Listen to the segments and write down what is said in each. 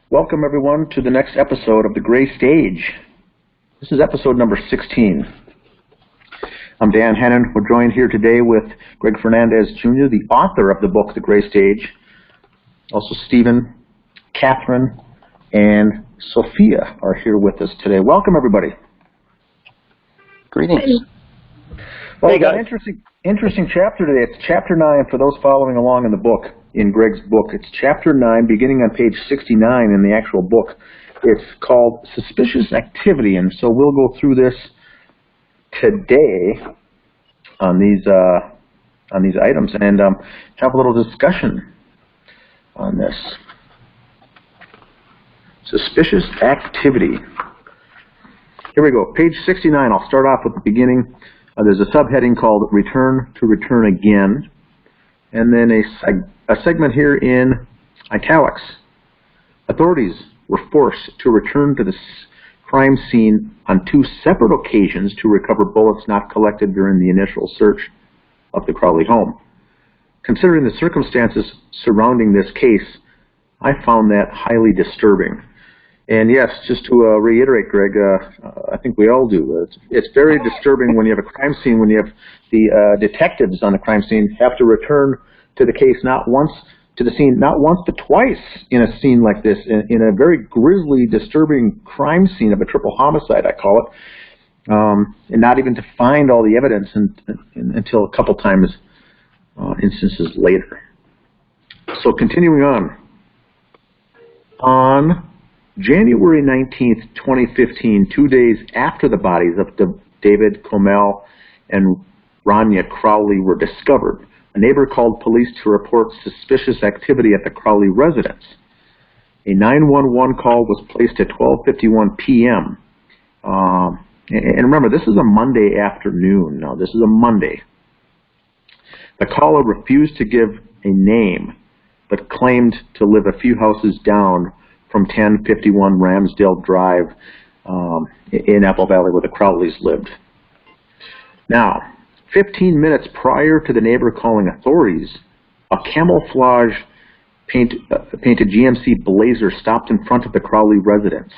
Welcome, everyone, to the next episode of The Gray Stage. This is episode number 16. I'm Dan Hennon. We're joined here today with Greg Fernandez, Jr., the author of the book, The Gray Stage. Also, Stephen, Catherine, and Sophia are here with us today. Welcome, everybody. Greetings. Well, we've got an interesting chapter today. It's chapter 9 for those following along in the book, in Greg's book. It's chapter 9, beginning on page 69 in the actual book. It's called Suspicious Activity, and so we'll go through this today on these items and have a little discussion on this. Suspicious Activity. Here we go, page 69. I'll start off with the beginning. There's a subheading called Return to Return Again, and then a segment here in italics. Authorities were forced to return to the crime scene on 2 separate occasions to recover bullets not collected during the initial search of the Crowley home. Considering the circumstances surrounding this case, I found that highly disturbing. And yes, just to reiterate, Greg, I think we all do. It's very disturbing when you have a crime scene, when you have the detectives on the crime scene have to return to the case not once, to the scene not once but twice in a scene like this, in a very grisly, disturbing crime scene of a triple homicide, I call it, and not even to find all the evidence until a couple times, instances later. So continuing on January 19th, 2015, 2 days after the bodies of David Comel and Rania Crowley were discovered, a neighbor called police to report suspicious activity at the Crowley residence. A 911 call was placed at 12:51 p.m. And remember, this is a Monday afternoon. Now, this is a Monday. The caller refused to give a name, but claimed to live a few houses down from 1051 Ramsdale Drive in Apple Valley, where the Crowleys lived. Now, 15 minutes prior to the neighbor calling authorities, a camouflage painted GMC Blazer stopped in front of the Crowley residence.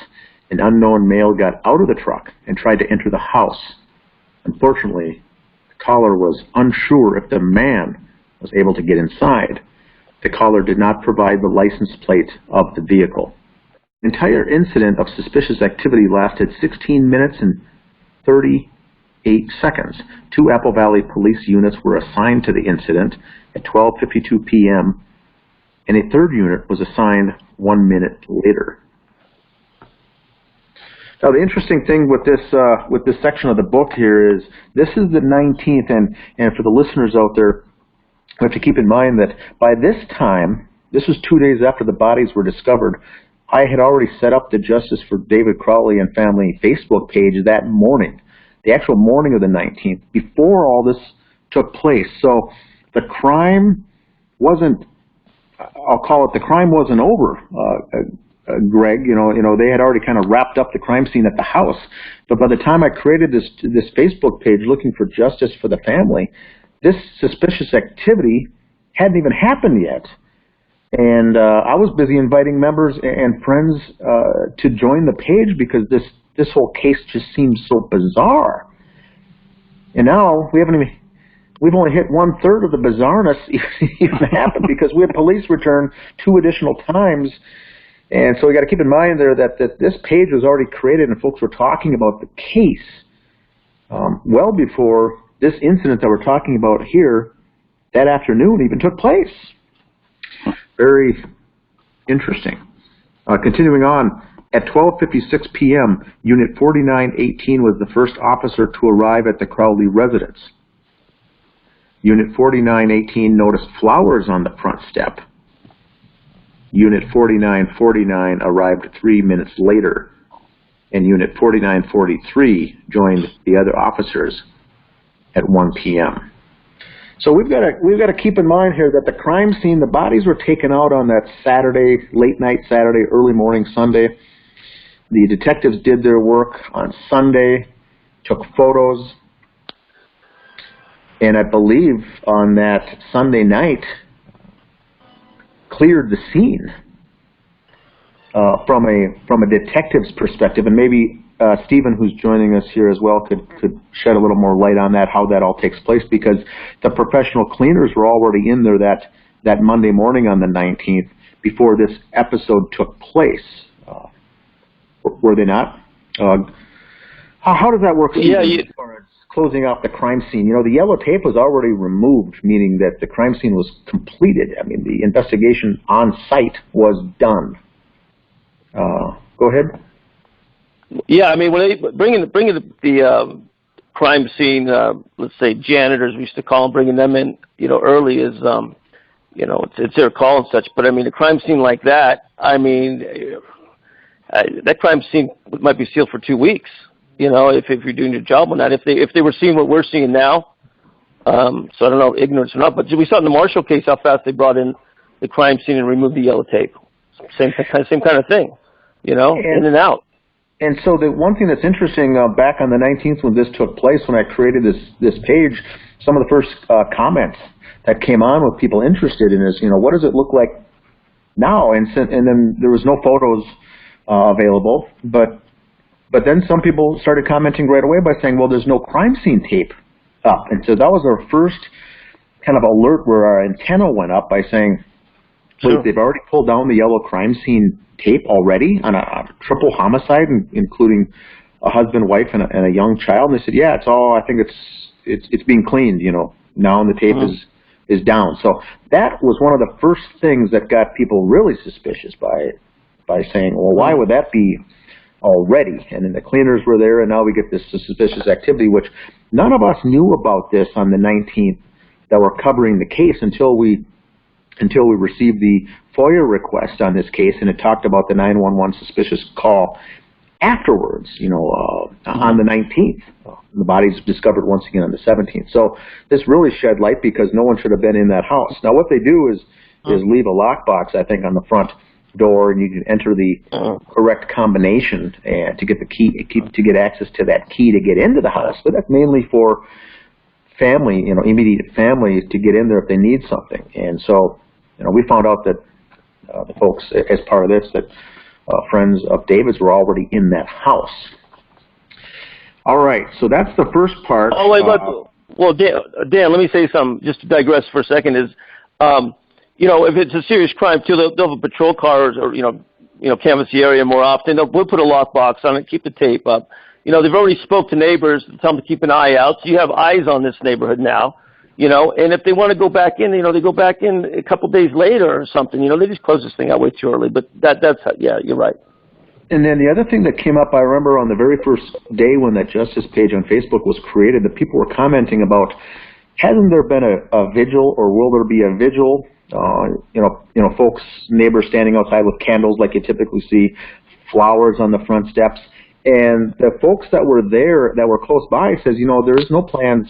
An unknown male got out of the truck and tried to enter the house. Unfortunately, the caller was unsure if the man was able to get inside. The caller did not provide the license plate of the vehicle. The entire incident of suspicious activity lasted 16 minutes and 38 seconds. 2 Apple Valley police units were assigned to the incident at 12:52 p.m., and a 3rd unit was assigned 1 minute later. Now, the interesting thing with this section of the book here is this is the 19th, and for the listeners out there, we have to keep in mind that by this time, this was 2 days after the bodies were discovered, I had already set up the Justice for David Crowley and Family Facebook page that morning, the actual morning of the 19th, before all this took place. So the crime wasn't, I'll call it, the crime wasn't over, Greg. You know, they had already kind of wrapped up the crime scene at the house. But by the time I created this Facebook page looking for justice for the family, this suspicious activity hadn't even happened yet. And I was busy inviting members and friends to join the page because this whole case just seems so bizarre. And now we've only hit 1/3 of the bizarreness even happened because we had police return 2 additional times. And so we got to keep in mind there that this page was already created and folks were talking about the case well before this incident that we're talking about here that afternoon even took place. Very interesting. Continuing on, at 12:56 p.m., Unit 4918 was the first officer to arrive at the Crowley residence. Unit 4918 noticed flowers on the front step. Unit 4949 arrived 3 minutes later, and Unit 4943 joined the other officers at 1 p.m. So we've got to keep in mind here that the crime scene, the bodies were taken out on that Saturday, late night Saturday, early morning Sunday. The detectives did their work on Sunday, took photos, and I believe on that Sunday night cleared the scene. from a detective's perspective, and maybe Stephen, who's joining us here as well, could shed a little more light on that, how that all takes place, because the professional cleaners were already in there that Monday morning on the 19th before this episode took place. Were they not? How does that work? Yeah, as far as closing off the crime scene? You know, the yellow tape was already removed, meaning that the crime scene was completed. I mean, the investigation on site was done. Go ahead. Yeah, I mean, when they bringing the crime scene, let's say janitors, we used to call them, bringing them in, early is, it's their call and such. But I mean, a crime scene like that, I mean, that crime scene might be sealed for 2 weeks. If you're doing your job on that, if they were seeing what we're seeing now, so I don't know, ignorance or not. But we saw in the Marshall case how fast they brought in the crime scene and removed the yellow tape. Same kind of thing, in and out. And so the one thing that's interesting, back on the 19th when this took place, when I created this page, some of the first comments that came on with people interested in is, what does it look like now? And then there was no photos available, but then some people started commenting right away by saying, well, there's no crime scene tape up. And so that was our first kind of alert where our antenna went up by saying, sure, they've already pulled down the yellow crime scene tape already on a triple homicide, including a husband, wife, and a young child. And they said, yeah, it's all, I think it's being cleaned, now, and the tape is down. So that was one of the first things that got people really suspicious by saying, well, why would that be already? And then the cleaners were there, and now we get this suspicious activity, which none of us knew about this on the 19th that were covering the case until we received the FOIA request on this case, and it talked about the 911 suspicious call afterwards, on the 19th. The body's discovered once again on the 17th. So this really shed light because no one should have been in that house. Now what they do is leave a lockbox, I think, on the front door, and you can enter the correct combination and to get the key, to get access to that key to get into the house. But that's mainly for family, immediate family to get in there if they need something. And so, we found out that the folks, as part of this, that friends of David's were already in that house. All right, so that's the first part. Oh, wait, well, Dan, let me say something, just to digress for a second, is, if it's a serious crime, too, they'll have a patrol car or, canvass the area more often. We'll put a lockbox on it, keep the tape up. They've already spoke to neighbors to tell them to keep an eye out, so you have eyes on this neighborhood now. And if they want to go back in, they go back in a couple days later or something. They just close this thing out way too early. But that's yeah, you're right. And then the other thing that came up, I remember on the very first day when that Justice page on Facebook was created, that people were commenting about, hasn't there been a vigil, or will there be a vigil? Folks, neighbors standing outside with candles like you typically see, flowers on the front steps. And the folks that were there, that were close by, says, there's no plans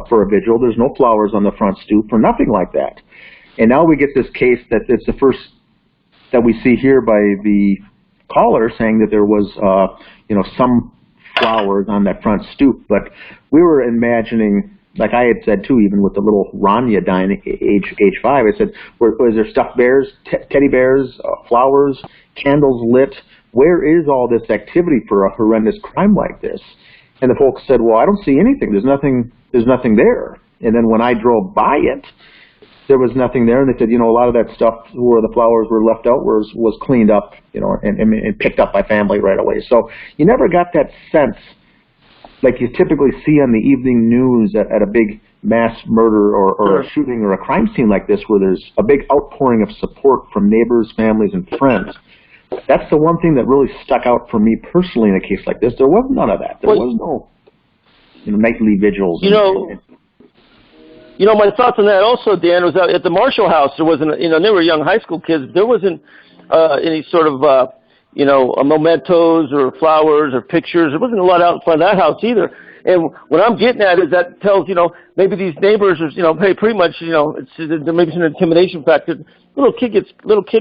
for a vigil. There's no flowers on the front stoop, or nothing like that. And now we get this case that it's the first that we see here by the caller saying that there was, some flowers on that front stoop. But we were imagining, like I had said too, even with the little Rania dying age 5, I said, was there stuffed bears, teddy bears, flowers, candles lit? Where is all this activity for a horrendous crime like this? And the folks said, well, I don't see anything. There's nothing there. And then when I drove by it, there was nothing there. And they said, a lot of that stuff where the flowers were left out was cleaned up, and picked up by family right away. So you never got that sense like you typically see on the evening news at a big mass murder or a shooting or a crime scene like this, where there's a big outpouring of support from neighbors, families, and friends. That's the one thing that really stuck out for me personally in a case like this. There was none of that. There was no nightly vigils. My thoughts on that also, Dan, was at the Marshall house. There wasn't, they were young high school kids. There wasn't any sort of, mementos or flowers or pictures. There wasn't a lot out in front of that house either. And what I'm getting at is that tells, maybe these neighbors are, hey, pretty much, there may be some intimidation factor. Little kid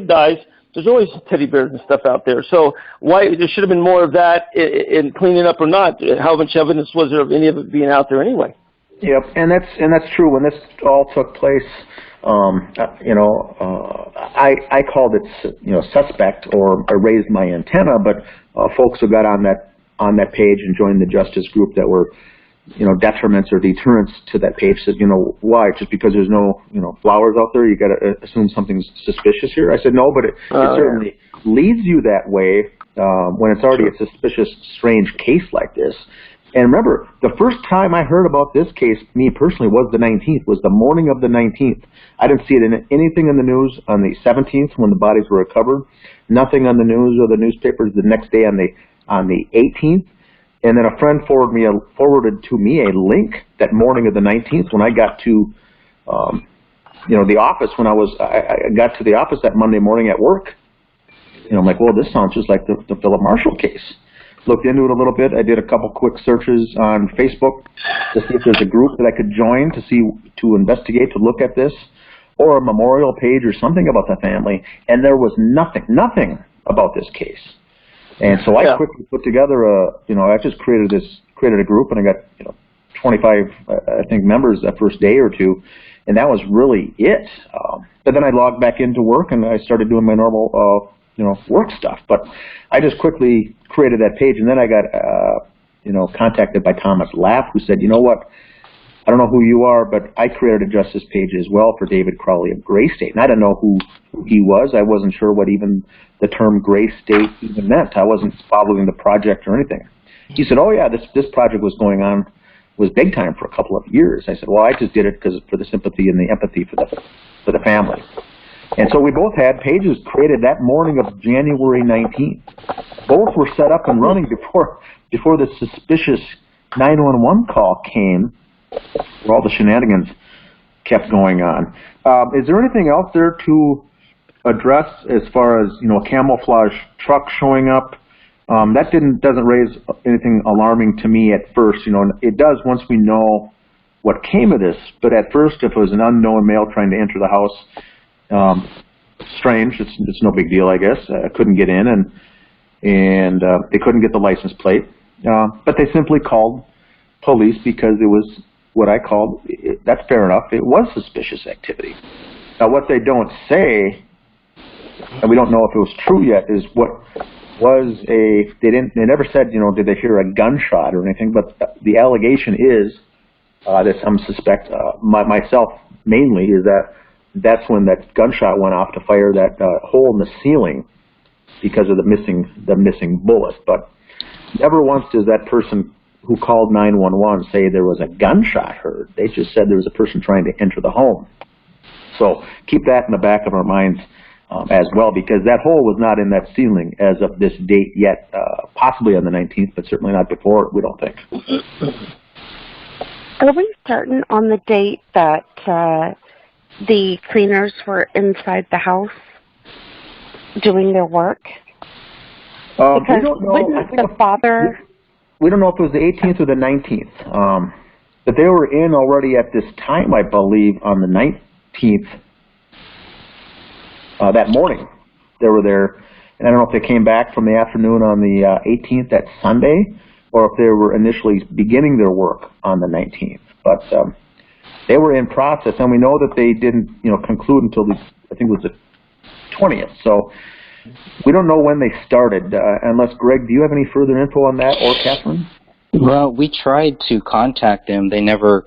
dies. There's always teddy bears and stuff out there. So why there should have been more of that in cleaning up or not? How much evidence was there of any of it being out there anyway? Yep, and that's true. When this all took place, I called it suspect or I raised my antenna, but folks who got on that page and joined the justice group that were detriments or deterrents to that page said, why? Just because there's no flowers out there, you got to assume something's suspicious here? I said no, but it certainly leads you that way when it's already a suspicious, strange case like this. And remember, the first time I heard about this case, me personally, was the 19th, was the morning of the 19th. I didn't see it in anything in the news on the 17th when the bodies were recovered. Nothing on the news or the newspapers the next day on the 18th. And then a friend forwarded to me a link that morning of the 19th when I got to, the office. When I got to the office that Monday morning at work. I'm like, well, this sounds just like the Philip Marshall case. Looked into it a little bit. I did a couple quick searches on Facebook to see if there's a group that I could join to investigate, to look at this, or a memorial page or something about the family. And there was nothing about this case. And so I quickly put together I just created a group, and I got 25 I think members that first day or two, and that was really it. But then I logged back into work and I started doing my normal work stuff. But I just quickly created that page, and then I got contacted by Thomas Laff, who said, you know what, I don't know who you are, but I created a justice page as well for David Crowley of Gray State. And I didn't know who he was. I wasn't sure what even the term Gray State even meant. I wasn't following the project or anything. He said, oh yeah, this project was big time for a couple of years. I said, well, I just did it for the sympathy and the empathy for the family. And so we both had pages created that morning of January 19th. Both were set up and running before the suspicious 911 call came, where all the shenanigans kept going on. Is there anything else there to address as far as a camouflage truck showing up? That doesn't raise anything alarming to me at first. It does once we know what came of this. But at first, if it was an unknown male trying to enter the house, strange. It's no big deal, I guess. Couldn't get in, and they couldn't get the license plate. But they simply called police because it was what I called. That's fair enough. It was suspicious activity. Now, what they don't say, and we don't know if it was true yet, is what was they never said, did they hear a gunshot or anything, but the allegation is that some suspect, myself mainly, is that's when that gunshot went off to fire that hole in the ceiling because of the missing bullet. But never once does that person who called 911 say there was a gunshot heard. They just said there was a person trying to enter the home. So keep that in the back of our minds as well, because that hole was not in that ceiling as of this date yet, possibly on the 19th, but certainly not before, we don't think. Are we certain on the date that the cleaners were inside the house doing their work? Because we don't know. wouldn't the father... We don't know if it was the 18th or the 19th. But they were in already at this time, I believe, on the 19th. That morning, they were there. And I don't know if they came back from the afternoon on the 18th, that Sunday, or if they were initially beginning their work on the 19th. But they were in process, and we know that they didn't, conclude until I think it was the 20th. So we don't know when they started. Unless, Greg, do you have any further info on that, or Catherine? Well, we tried to contact them. They never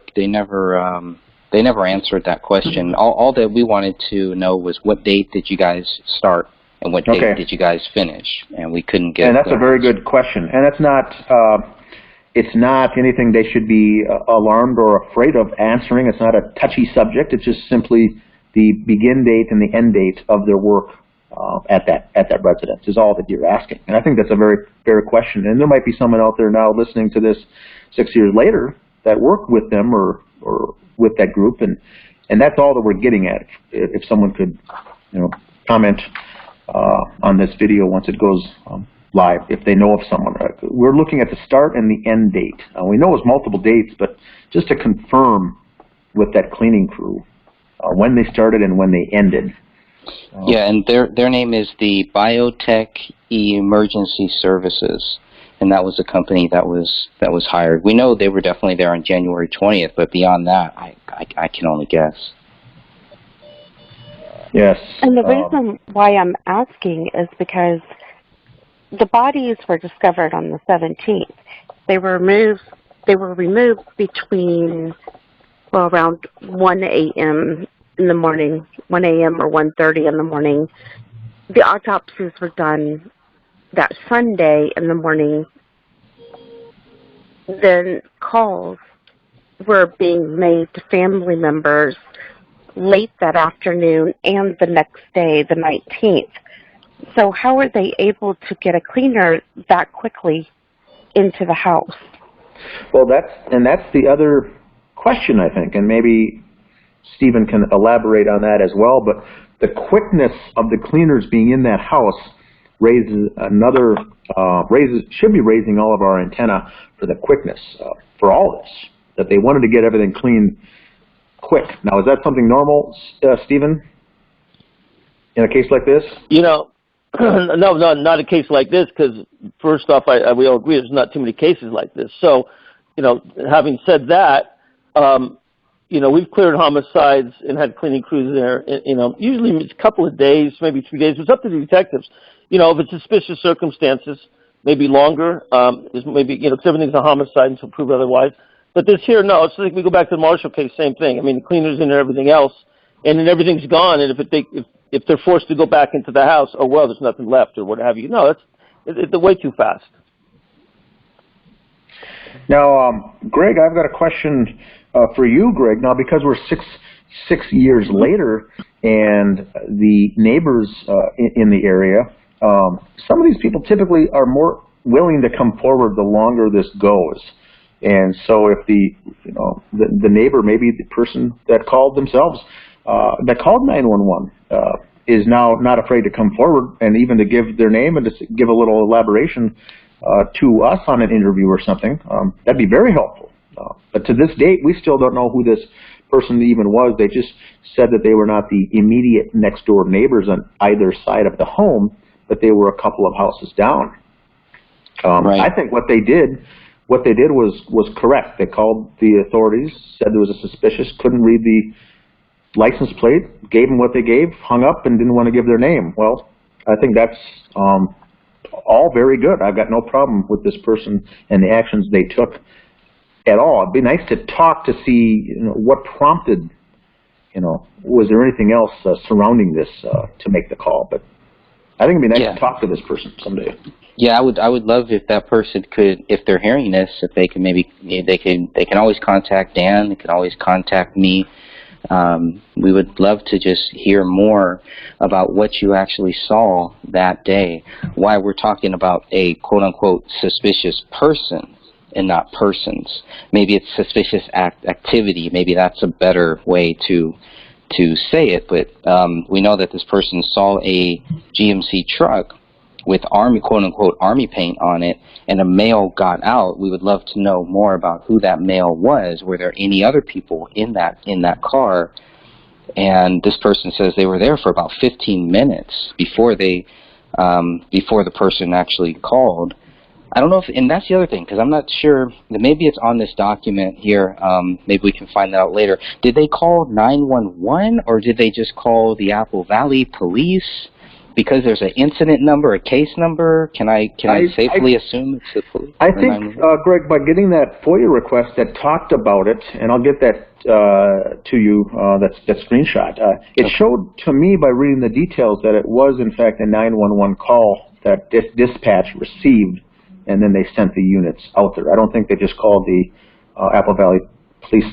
answered that question. All that we wanted to know was what date did you guys start and what date did you guys finish, and we couldn't get. And that's a very good question. And that's not. It's not anything they should be alarmed or afraid of answering. It's not a touchy subject. It's just simply the begin date and the end date of their work at that residence is all that you're asking. And I think that's a very fair question. And there might be someone out there now listening to this 6 years later that worked with them or with that group, and that's all that we're getting at. If someone could, comment on this video once it goes live, if they know of someone. We're looking at the start and the end date. We know it's multiple dates, but just to confirm with that cleaning crew when they started and when they ended. Yeah, and their name is the Biotech Emergency Services, and that was the company that was hired. We know they were definitely there on January 20th, but beyond that, I can only guess. Yes. And the reason why I'm asking is because the bodies were discovered on the 17th. They were removed between, well, around 1 a.m. in the morning, 1 a.m. or 1:30 in the morning. The autopsies were done that Sunday in the morning. Then calls were being made to family members late that afternoon and the next day, the 19th. So how were they able to get a cleaner that quickly into the house? Well, that's the other question, I think, and maybe Stephen can elaborate on that as well. But the quickness of the cleaners being in that house should be raising all of our antenna for the quickness for all this. That they wanted to get everything clean quick. Now, is that something normal, Stephen, in a case like this? No, not a case like this, because first off, we all agree there's not too many cases like this. So, having said that, we've cleared homicides and had cleaning crews there. Usually it's a couple of days, maybe 3 days. It's up to the detectives. If it's suspicious circumstances, maybe longer. Maybe, because everything's a homicide until proved otherwise. But this here, no, it's like we go back to the Marshall case, same thing. I mean, the cleaners in there, everything else, and then everything's gone. And if they're forced to go back into the house, oh well, there's nothing left or what have you. No, it's way too fast. Now, Greg, I've got a question for you, Greg. Now, because we're six years later, and the neighbors in the area, some of these people typically are more willing to come forward the longer this goes. And so if the neighbor, maybe the person that called themselves, that called 911, is now not afraid to come forward and even to give their name and to give a little elaboration to us on an interview or something, that'd be very helpful. But to this date, we still don't know who this person even was. They just said that they were not the immediate next door neighbors on either side of the home, but they were a couple of houses down. Right. I think what they did was correct. They called the authorities, said there was a suspicious, couldn't read the license plate, gave them what they gave, hung up, and didn't want to give their name. Well, I think that's all very good. I've got no problem with this person and the actions they took at all. It'd be nice to talk to see what prompted, was there anything else surrounding this to make the call. But I think it'd be nice to talk to this person someday. Yeah, I would love if that person could, if they're hearing this, if they can they can always contact Dan. They can always contact me. We would love to just hear more about what you actually saw that day. Why we're talking about a quote-unquote suspicious person and not persons. Maybe it's suspicious activity. Maybe that's a better way to say it. But we know that this person saw a GMC truck with quote-unquote army paint on it, and a male got out. We would love to know more about who that male was. Were there any other people in that car? And this person says they were there for about 15 minutes before the person actually called. I don't know and that's the other thing, because I'm not sure, maybe it's on this document here, maybe we can find that out later. Did they call 911, or did they just call the Apple Valley Police? Because there's an incident number, a case number, can I safely assume it's the police? I think, Greg, by getting that FOIA request that talked about it, and I'll get that to you, that screenshot, it showed to me by reading the details that it was, in fact, a 911 call that dispatch received, and then they sent the units out there. I don't think they just called the Apple Valley Police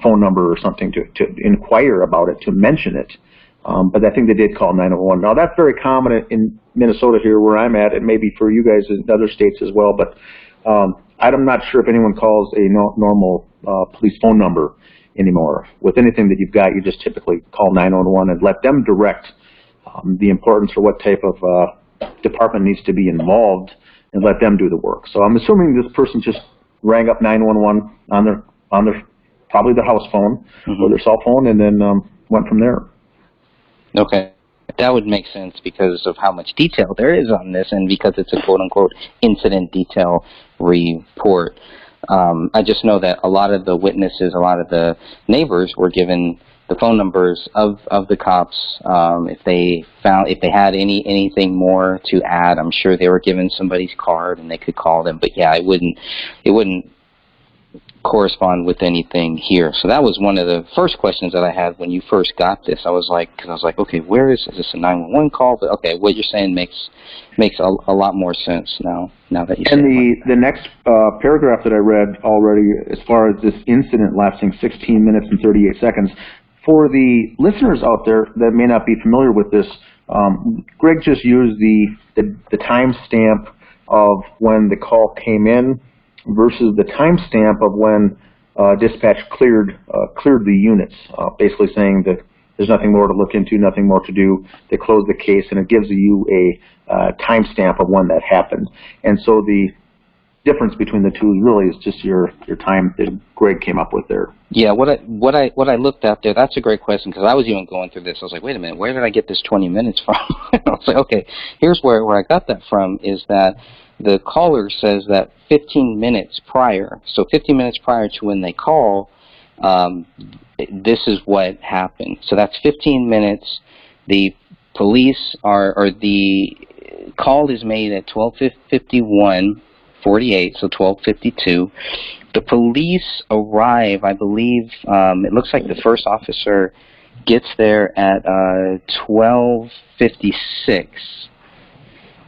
phone number or something to inquire about it, to mention it. But I think they did call 911. Now, that's very common in Minnesota here where I'm at, and maybe for you guys in other states as well. But I'm not sure if anyone calls a normal police phone number anymore. With anything that you've got, you just typically call 911 and let them direct the importance or what type of department needs to be involved, and let them do the work. So I'm assuming this person just rang up 911 on their probably their house phone or their cell phone, and then went from there. Okay. that would make sense because of how much detail there is on this, and because it's a quote-unquote incident detail report. I just know that a lot of the witnesses, a lot of the neighbors were given the phone numbers of the cops. If they had anything more to add, I'm sure they were given somebody's card and they could call them. But yeah, it wouldn't correspond with anything here. So that was one of the first questions that I had when you first got this. I was like, okay, where is this a 911 call? But okay, what you're saying makes a lot more sense now that you say it. And the next paragraph that I read already, as far as this incident lasting 16 minutes and 38 seconds, for the listeners out there that may not be familiar with this, Greg just used the timestamp of when the call came in versus the timestamp of when dispatch cleared the units, basically saying that there's nothing more to look into, nothing more to do. They closed the case, and it gives you a timestamp of when that happened. And so the difference between the two really is just your time that Greg came up with there. Yeah, what I looked at there, that's a great question, because I was even going through this. I was like, wait a minute, where did I get this 20 minutes from? I was like, okay, here's where I got that from, is that the caller says that 15 minutes prior, so 15 minutes prior to when they call, this is what happened. So that's 15 minutes. The police or the call is made at 12:51. 48, so 12:52. The police arrive, I believe, it looks like the first officer gets there at 12:56.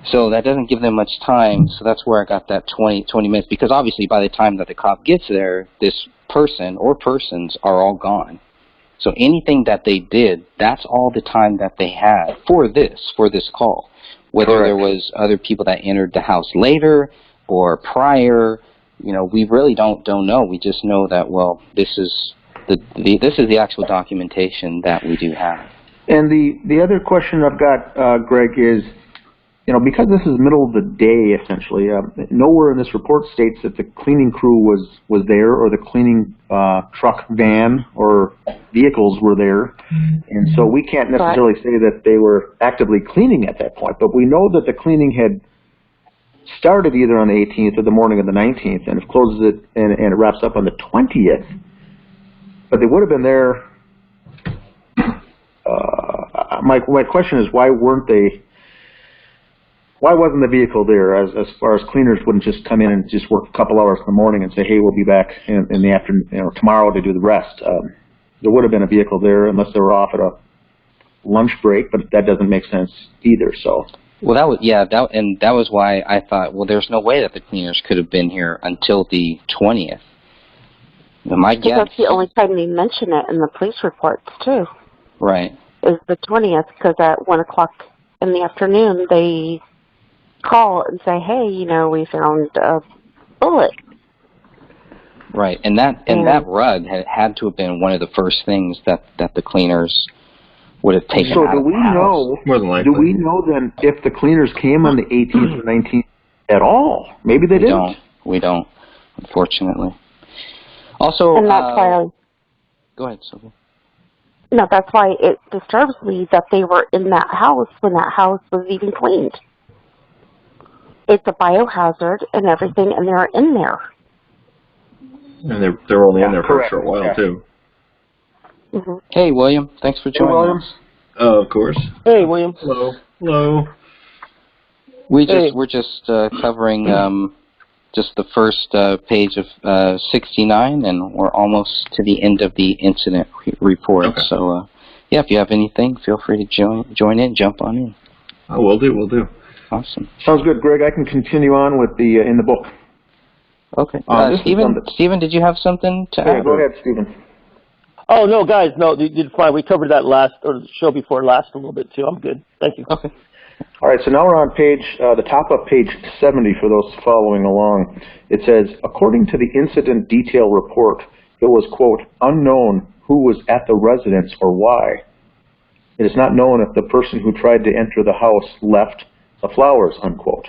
So that doesn't give them much time, so that's where I got that 20 minutes, because obviously by the time that the cop gets there, this person or persons are all gone. So anything that they did, that's all the time that they had for this call. Whether Correct. there was other people that entered the house later or prior, we really don't know. We just know that, well, this is the actual documentation that we do have. And the other question I've got, Greg, is, because this is middle of the day, essentially, nowhere in this report states that the cleaning crew was there, or the cleaning truck, van, or vehicles were there. And so we can't necessarily say that they were actively cleaning at that point, but we know that the cleaning had started either on the 18th or the morning of the 19th, and it closes it and it wraps up on the 20th. But they would have been there. My question is, why wasn't the vehicle there? As far as cleaners wouldn't just come in and just work a couple hours in the morning and say, hey, we'll be back in the afternoon, tomorrow to do the rest. There would have been a vehicle there unless they were off at a lunch break, but that doesn't make sense either. So. Well, that was why I thought, well, there's no way that the cleaners could have been here until the 20th. My guess. That's the only time they mention it in the police reports too. Right. Is the 20th, because at 1 o'clock in the afternoon they call and say, hey, we found a bullet. Right, and that rug had to have been one of the first things that the cleaners would have taken out of the house. More than likely. Do we know then if the cleaners came on the 18th or 19th at all? Maybe they didn't. We don't, unfortunately. Also, and that's why go ahead, Sylvia. No, that's why it disturbs me that they were in that house when that house was even cleaned. It's a biohazard and everything, and they're in there. And they're only in there for a short while, too. Mm-hmm. Hey, William. Thanks for joining us. Oh, of course. Hey, William. Hello. We're just covering just the first page of 69, and we're almost to the end of the incident report. Okay. So, if you have anything, feel free to join in, jump on in. Oh, we'll do. Awesome. Sounds good, Greg. I can continue on with the in the book. Okay. Stephen, did you have something to add? Yeah, go ahead, Stephen. Oh, no, guys, no, you did fine. We covered that the show before last a little bit, too. I'm good. Thank you. Okay. All right, so now we're on the top of page 70 for those following along. It says, according to the incident detail report, it was, quote, unknown who was at the residence or why. It is not known if the person who tried to enter the house left the flowers, unquote.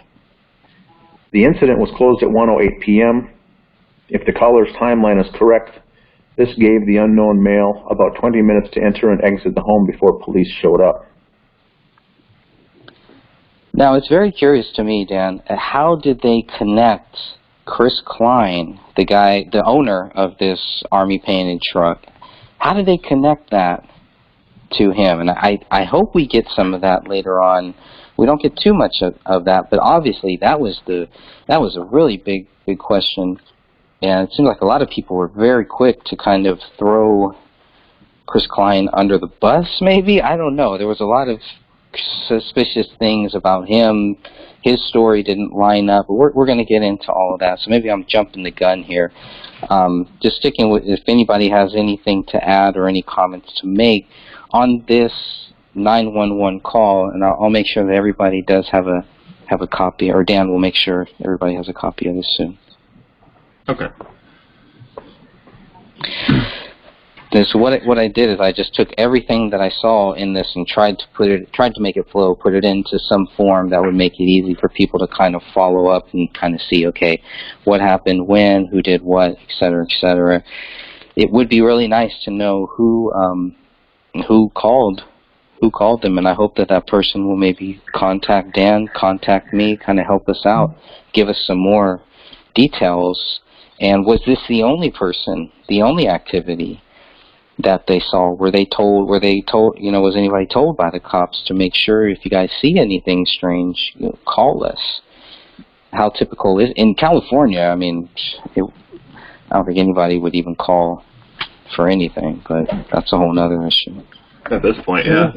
The incident was closed at 1:08 p.m. If the caller's timeline is correct, this gave the unknown male about 20 minutes to enter and exit the home before police showed up. Now, it's very curious to me, Dan, how did they connect Chris Klein, the owner of this army-painted truck, how did they connect that to him? And I hope we get some of that later on. We don't get too much of that, but obviously that was a really big question. And it seems like a lot of people were very quick to kind of throw Chris Klein under the bus, maybe? I don't know. There was a lot of suspicious things about him. His story didn't line up. We're going to get into all of that, so maybe I'm jumping the gun here. Just sticking with, if anybody has anything to add or any comments to make on this 911 call, and I'll make sure that everybody does have a copy, or Dan will make sure everybody has a copy of this soon. Okay. So what I did is I just took everything that I saw in this and tried to make it flow, put it into some form that would make it easy for people to kind of follow up and kind of see, okay, what happened, when, who did what, et cetera, et cetera. It would be really nice to know who called them, and I hope that person will maybe contact Dan, contact me, kind of help us out, give us some more details. And was this the only person, the only activity that they saw? Were they told, was anybody told by the cops to make sure if you guys see anything strange, call us? How typical is in California? I mean, I don't think anybody would even call for anything, but that's a whole other issue. At this point, yeah.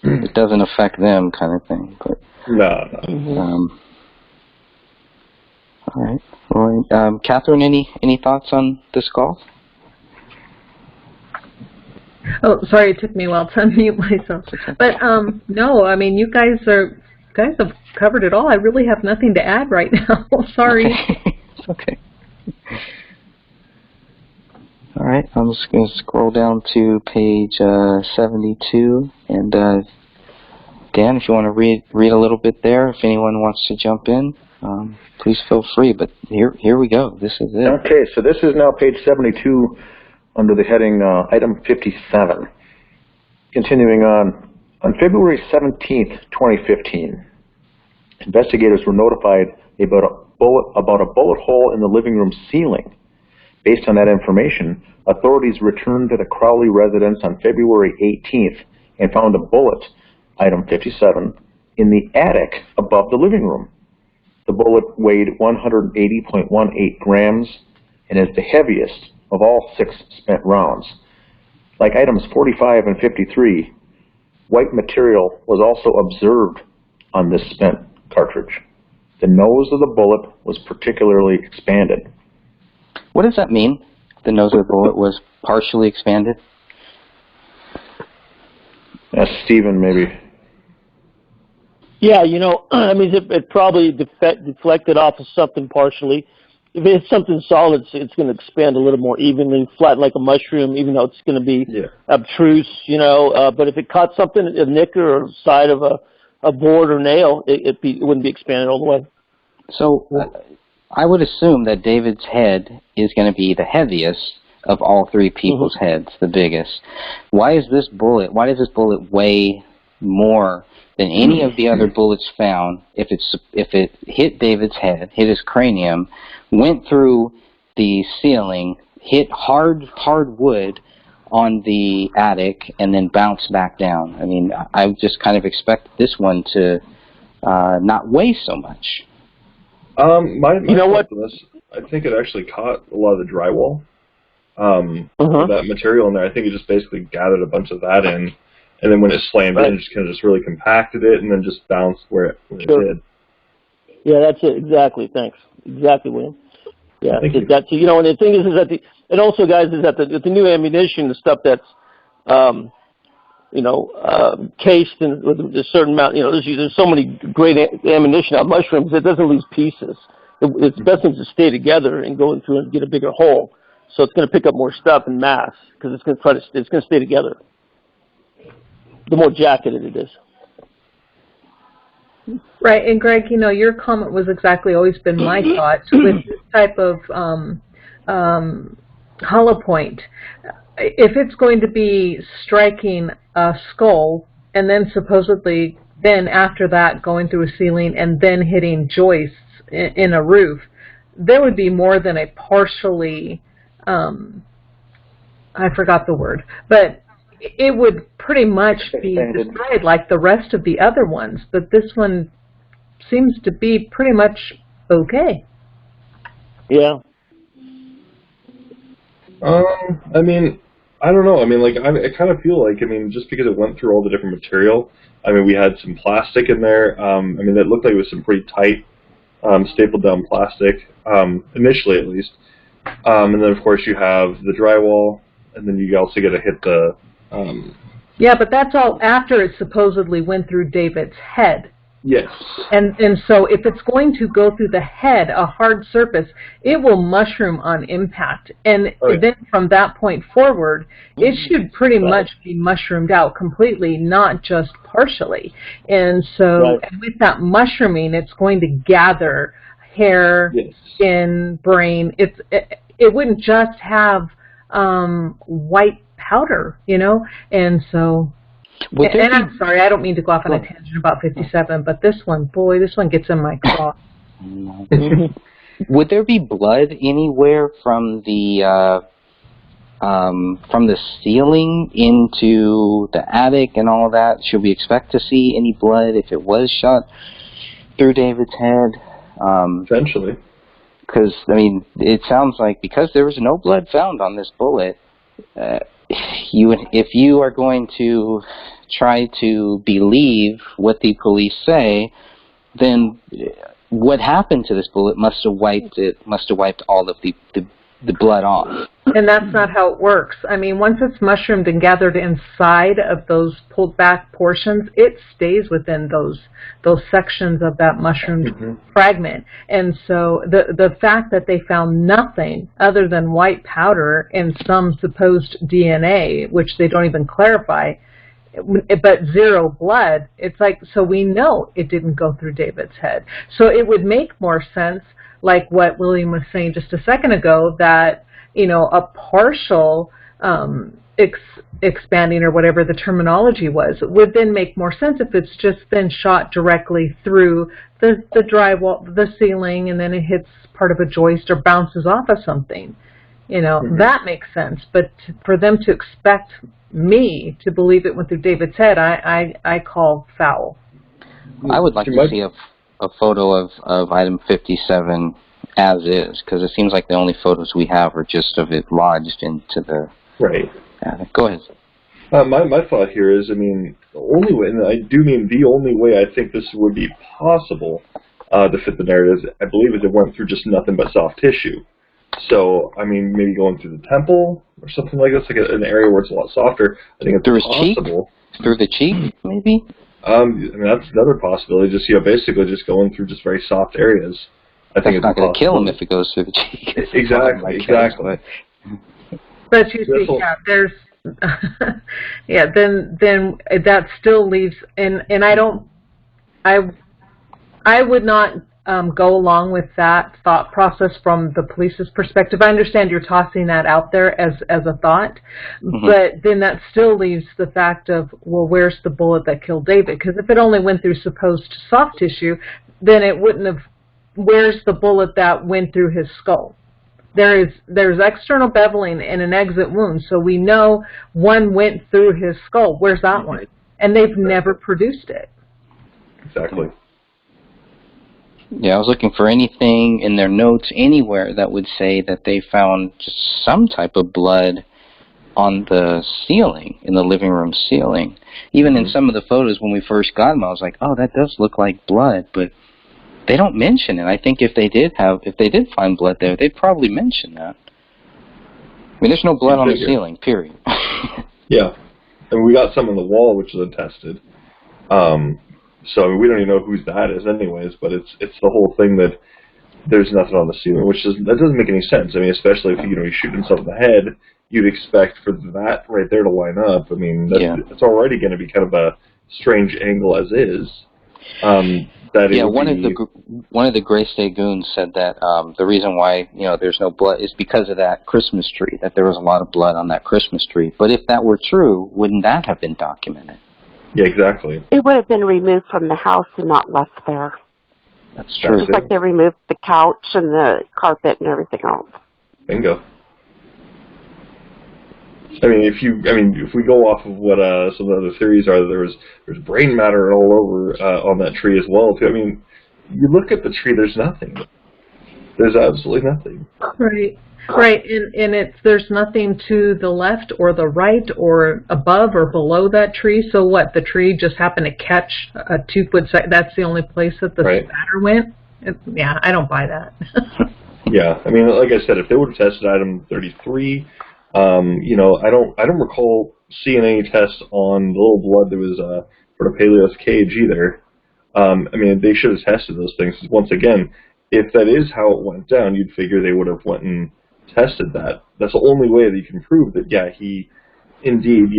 It doesn't affect them, kind of thing. But no. All right. Well, Catherine, any thoughts on this call? Oh, sorry, it took me a while to unmute myself. But no, I mean, you guys have covered it all. I really have nothing to add right now. Sorry. It's okay. All right, I'm just going to scroll down to page 72, and Dan, if you want to read a little bit there, if anyone wants to jump in, please feel free. But here we go. This is it. Okay, so this is now page 72 under the heading item 57. Continuing on February 17th, 2015, investigators were notified about a bullet hole in the living room ceiling. Based on that information, authorities returned to the Crowley residence on February 18th and found a bullet, item 57, in the attic above the living room. The bullet weighed 180.18 grams and is the heaviest of all 6 spent rounds. Like items 45 and 53, white material was also observed on this spent cartridge. The nose of the bullet was particularly expanded. What does that mean? The nose of the bullet was partially expanded? That's Stephen, maybe. Yeah, I mean, it probably deflected off of something partially. If it's something solid, it's going to expand a little more evenly, flat like a mushroom, even though it's going to be obtruse, But if it caught something, a nicker or side of a board or nail, it wouldn't be expanded all the way. So I would assume that David's head is going to be the heaviest of all 3 people's heads, the biggest. Why does this bullet weigh more than any of the other bullets found? If it hit David's head, hit his cranium, went through the ceiling, hit hard wood on the attic, and then bounced back down. I mean, I just kind of expect this one to not weigh so much. My what? I think it actually caught a lot of the drywall. That material in there. I think it just basically gathered a bunch of that in, and then when it slammed in, it just kind of really compacted it, and then just bounced where it did. Yeah, that's it. Exactly. Thanks. Exactly, William. Yeah, that's and the thing is that and also, guys, is that the new ammunition, the stuff that's cased in with a certain amount. There's so many great ammunition out of mushrooms. It doesn't lose pieces. It's best thing to stay together and go through and get a bigger hole. So it's going to pick up more stuff in mass because it's going to stay together. The more jacketed it is. Right, and Greg, your comment was exactly always been my thought with this type of hollow point. If it's going to be striking skull, and then supposedly then after that going through a ceiling and then hitting joists in a roof, there would be more than a partially, I forgot the word, but it would pretty much be destroyed like the rest of the other ones, but this one seems to be pretty much okay. Yeah. I mean, I don't know. I mean, like, I kind of feel like, I mean, just because it went through all the different material, I mean, we had some plastic in there. I mean, it looked like it was some pretty tight, stapled down plastic, initially at least. And then, of course, you have the drywall, and then you also get to hit the... Yeah, but that's all after it supposedly went through David's head. Yes. And so if it's going to go through the head, a hard surface, it will mushroom on impact. And then from that point forward, it should pretty much be mushroomed out completely, not just partially. And so and with that mushrooming, it's going to gather hair, skin, brain. It wouldn't just have white powder, you know? And so... And I'm sorry, I don't mean to go off on a tangent about 57, but this one, boy, this one gets in my craw. Would there be blood anywhere from the ceiling into the attic and all that? Should we expect to see any blood if it was shot through David's head? Eventually. Because, I mean, it sounds like because there was no blood found on this bullet, if you are going to try to believe what the police say, then what happened to this bullet must have wiped all of the blood off. And that's not how it works. I mean, once it's mushroomed and gathered inside of those pulled back portions, it stays within those sections of that mushroomed fragment. And so the fact that they found nothing other than white powder and some supposed DNA, which they don't even clarify, but zero blood, it's like, so we know it didn't go through David's head. So it would make more sense, like what William was saying just a second ago, that, you know, a partial expanding or whatever the terminology was would then make more sense if it's just been shot directly through the drywall, the ceiling, and then it hits part of a joist or bounces off of something. You know, that makes sense. But for them to expect me to believe it went through David's head, I call foul. I would like to see a photo of item 57 as is, because it seems like the only photos we have are just of it lodged into the... Right. Go ahead. My thought here is, I mean, the only way, and I do mean the only way I think this would be possible to fit the narrative, I believe, is it went through just nothing but soft tissue. So, I mean, maybe going through the temple or something like this, like an area where it's a lot softer. I think it's possible. Through the cheek, maybe? I mean, that's another possibility. Just, you know, basically just going through just very soft areas. I think it's not going to kill him if it goes through the cheek. Exactly. But you see, yeah, there's, yeah, then that still leaves, and I would not go along with that thought process from the police's perspective. I understand you're tossing that out there as a thought, but then that still leaves the fact of, well, where's the bullet that killed David? Because if it only went through supposed soft tissue, then it wouldn't have. Where's the bullet that went through his skull? There's external beveling and an exit wound, so we know one went through his skull. Where's that one? And they've never produced it. Exactly. Yeah, I was looking for anything in their notes anywhere that would say that they found just some type of blood on the ceiling, in the living room ceiling. Even in some of the photos when we first got them, I was like, oh, that does look like blood, but they don't mention it. I think if they did find blood there, they'd probably mention that. I mean, there's no blood on the ceiling, period. Yeah. And we got some on the wall, which is attested. So I mean, we don't even know whose that is anyways, but it's the whole thing that there's nothing on the ceiling, that doesn't make any sense. I mean, especially if, you know, you shoot himself in the head, you'd expect for that right there to line up. I mean, it's already going to be kind of a strange angle as is. Yeah, one of the Gray State goons said that the reason why there's no blood is because of that Christmas tree. That there was a lot of blood on that Christmas tree. But if that were true, wouldn't that have been documented? Yeah, exactly. It would have been removed from the house and not left there. That's true. Just like they removed the couch and the carpet and everything else. Bingo. I mean, if we go off of what some of the other theories are, there's brain matter all over on that tree as well. Too. I mean, you look at the tree, there's nothing. There's absolutely nothing. Right, and there's nothing to the left or the right or above or below that tree. So what? The tree just happened to catch a 2-foot. That's the only place that the spatter went. Yeah, I don't buy that. Yeah, I mean, like I said, if they would have tested item 33, I don't recall seeing any tests on the little blood that was for the Peleos cage either. I mean, they should have tested those things. Once again, if that is how it went down, you'd figure they would have went and tested that. That's the only way that you can prove that, yeah, he indeed,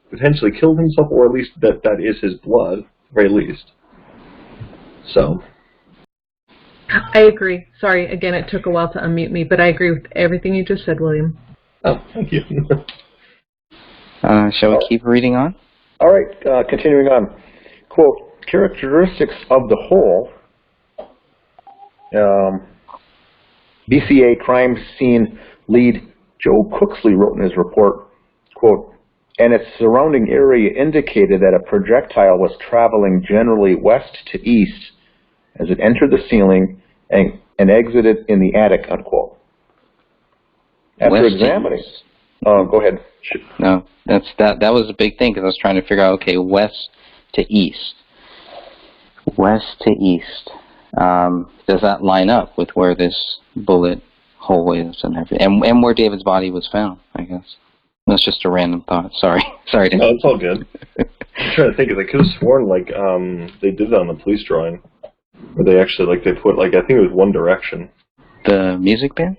potentially killed himself, or at least that is his blood, at the very least. So. I agree. Sorry, again, it took a while to unmute me, but I agree with everything you just said, William. Oh, thank you. Shall we keep reading on? All right, continuing on. Quote, characteristics of the whole, BCA crime scene lead Joe Cooksley wrote in his report, quote, and its surrounding area indicated that a projectile was traveling generally west to east as it entered the ceiling and exited in the attic, unquote. After examining, go ahead. No, that was a big thing because I was trying to figure out, okay, west to east. West to east. Does that line up with where this bullet hole is and everything, and where David's body was found? I guess that's just a random thought. Sorry, David. No, it's all good. I'm trying to think. I could have sworn they did that on the police drawing, where they actually they put I think it was One Direction. The music band.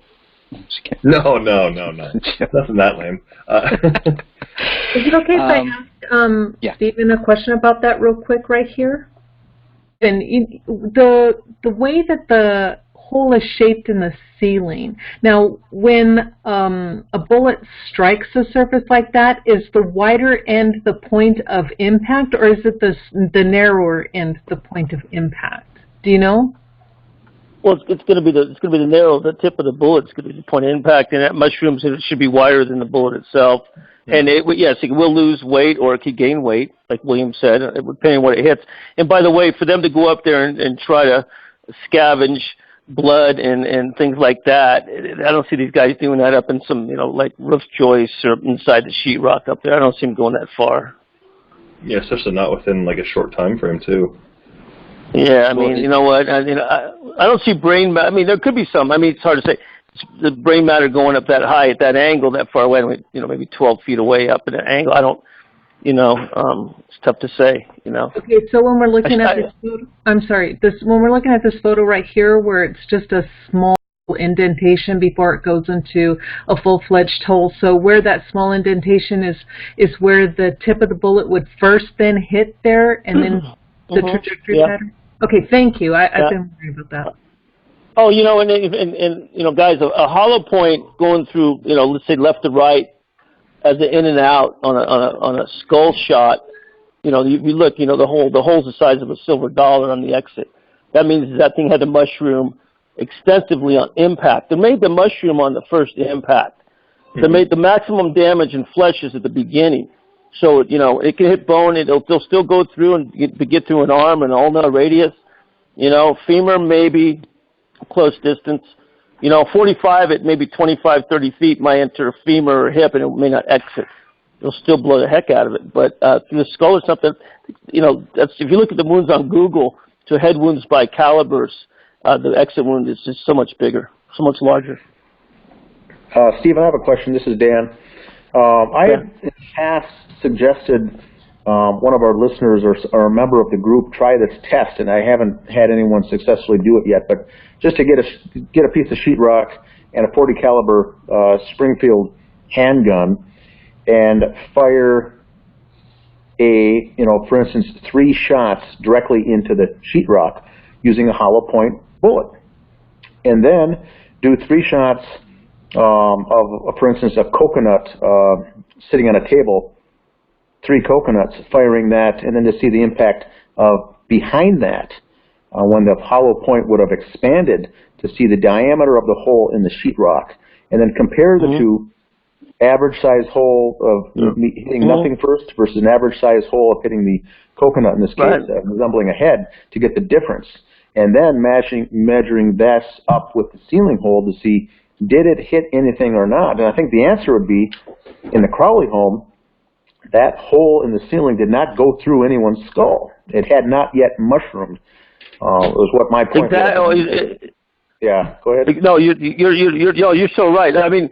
No. Nothing that lame. Is it okay if I ask Stephen a question about that real quick right here? And the way that the hole is shaped in the ceiling. Now, when a bullet strikes the surface like that, is the wider end the point of impact, or is it the narrower end the point of impact? Do you know? Well, it's going to be the narrow. The tip of the bullet is going to be the point of impact, and that mushroom should be wider than the bullet itself. And it will lose weight or it could gain weight, like William said, depending on what it hits. And by the way, for them to go up there and try to scavenge blood and things like that, I don't see these guys doing that up in some roof joists or inside the sheetrock up there. I don't see them going that far. Yeah, especially not within a short time frame too. Yeah, I mean, you know what? I don't see brain matter. I mean, there could be some. I mean, it's hard to say. The brain matter going up that high at that angle, that far away, maybe 12 feet away up at an angle. I don't, it's tough to say, Okay, so when we're looking at this photo, when we're looking at this photo right here, where it's just a small indentation before it goes into a full-fledged hole. So where that small indentation is where the tip of the bullet would first then hit there, and then the trajectory pattern. Okay, thank you. I've been worried about that. Oh, and guys, a hollow point going through, let's say left to right as an in and out on a skull shot. You look, the hole's the size of a silver dollar on the exit. That means that thing had a mushroom extensively on impact. They made the mushroom on the first impact. They made the maximum damage in flesh is at the beginning. So, it can hit bone. They'll still go through and get through an arm and ulnar radius. Femur maybe close distance. 45 at maybe 25, 30 feet might enter femur or hip and it may not exit. It'll still blow the heck out of it. But through the skull or something, that's if you look at the wounds on Google, to head wounds by calibers, the exit wound is just so much bigger, so much larger. Stephen, I have a question. This is Dan. I had in the past suggested one of our listeners or a member of the group try this test, and I haven't had anyone successfully do it yet. But just to get a piece of sheetrock and a .40 caliber Springfield handgun and fire for instance, 3 shots directly into the sheetrock using a hollow point bullet, and then do 3 shots of, for instance, a coconut sitting on a table, 3 coconuts, firing that, and then to see the impact of behind that when the hollow point would have expanded to see the diameter of the hole in the sheetrock, and then compare the two, average size hole of hitting nothing first versus an average size hole of hitting the coconut, in this case, resembling a head, to get the difference. And then measuring that up with the ceiling hole to see, did it hit anything or not? And I think the answer would be, in the Crowley home, that hole in the ceiling did not go through anyone's skull. It had not yet mushroomed. Was what my point was. Yeah, go ahead. No, you're so right. I mean,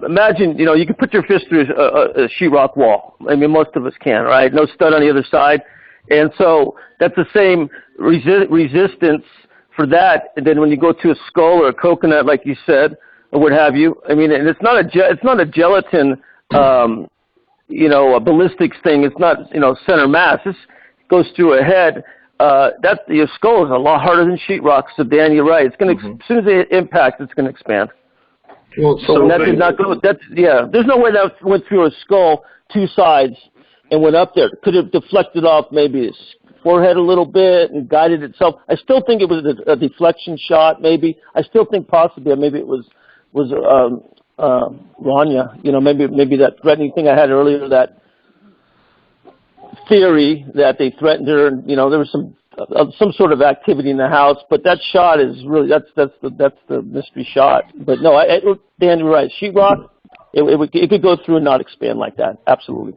imagine, you can put your fist through a sheetrock wall. I mean, most of us can, right? No stud on the other side. And so that's the same resistance for that. And then when you go to a skull or a coconut, like you said, or what have you, I mean, and it's not a gelatin, a ballistics thing. It's not, center mass. This goes through a head. Your skull is a lot harder than sheetrock. So Dan, you're right. It's going to, as soon as it impacts, it's going to expand. Well, so that did not go. There's no way that went through a skull, 2 sides, and went up there. Could have deflected off maybe his forehead a little bit and guided itself. I still think it was a deflection shot. Maybe I still think possibly maybe it was Rania. Maybe that threatening thing I had earlier, that theory that they threatened her, and there was some sort of activity in the house. But that shot is really that's the mystery shot. But no, Dan, you're right. Sheetrock, it could go through and not expand like that. Absolutely.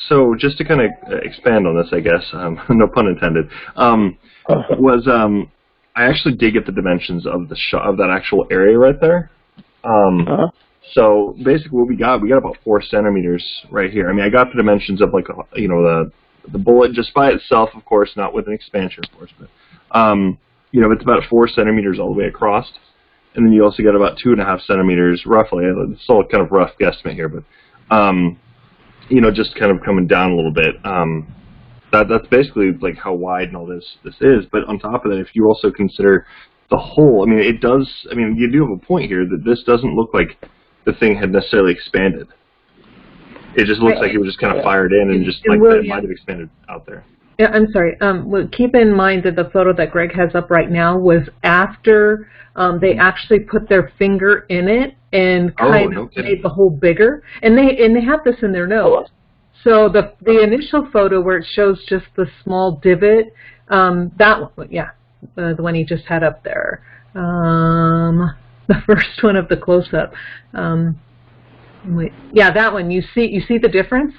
So just to kind of expand on this, I guess, no pun intended, I actually did get the dimensions of the of that actual area right there. So basically, what we got about 4 centimeters right here. I mean, I got the dimensions of the bullet just by itself, of course, not with an expansion, of course, but it's about 4 centimeters all the way across, and then you also get about 2.5 centimeters roughly. It's all kind of rough guesstimate here, but just kind of coming down a little bit. That's basically like how wide and all this is. But on top of that, if you also consider the hole, I mean, it does. I mean, you do have a point here that this doesn't look like the thing had necessarily expanded. It just looks like it was just kind of fired in and just like that might have expanded out there. Yeah, I'm sorry. Keep in mind that the photo that Greg has up right now was after they actually put their finger in it and kind of made the hole bigger. And they have this in their notes. So the initial photo where it shows just the small divot, that one, the one he just had up there, the first one of the close-up. That one. You see the difference?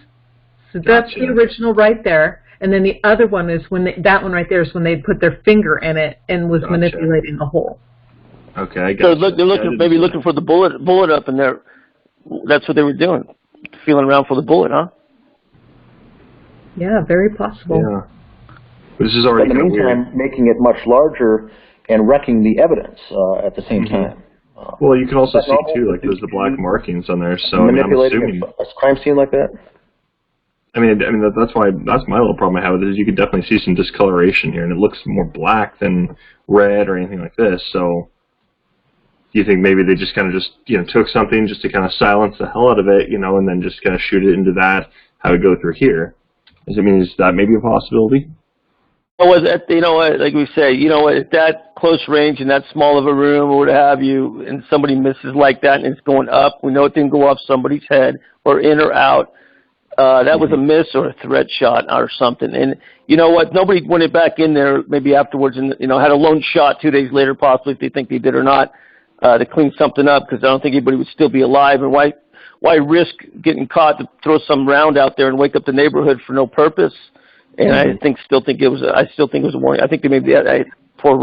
So that's the original right there. And then the other one is that one right there is when they put their finger in it and was manipulating the hole. Okay, I guess. So they're looking for the bullet up in there. That's what they were doing, feeling around for the bullet, huh? Yeah, very possible. Yeah. This is already in the meantime, making it much larger and wrecking the evidence at the same time. Well, you can also see too, like there's the black markings on there. So manipulating a crime scene like that. I mean, that's my little problem I have with it is you can definitely see some discoloration here, and it looks more black than red or anything like this. So, do you think maybe they just kind of took something just to kind of silence the hell out of it, and then just kind of shoot it into that, have it go through here? Is that maybe a possibility? Like we say, at that close range and that small of a room or what have you, and somebody misses like that and it's going up, we know it didn't go off somebody's head or in or out. That was a miss or a threat shot or something. And you know what? Nobody went it back in there maybe afterwards and, had a lone shot 2 days later possibly if they think they did or not to clean something up, because I don't think anybody would still be alive. And why risk getting caught to throw some round out there and wake up the neighborhood for no purpose? And I still think it was a warning. I think poor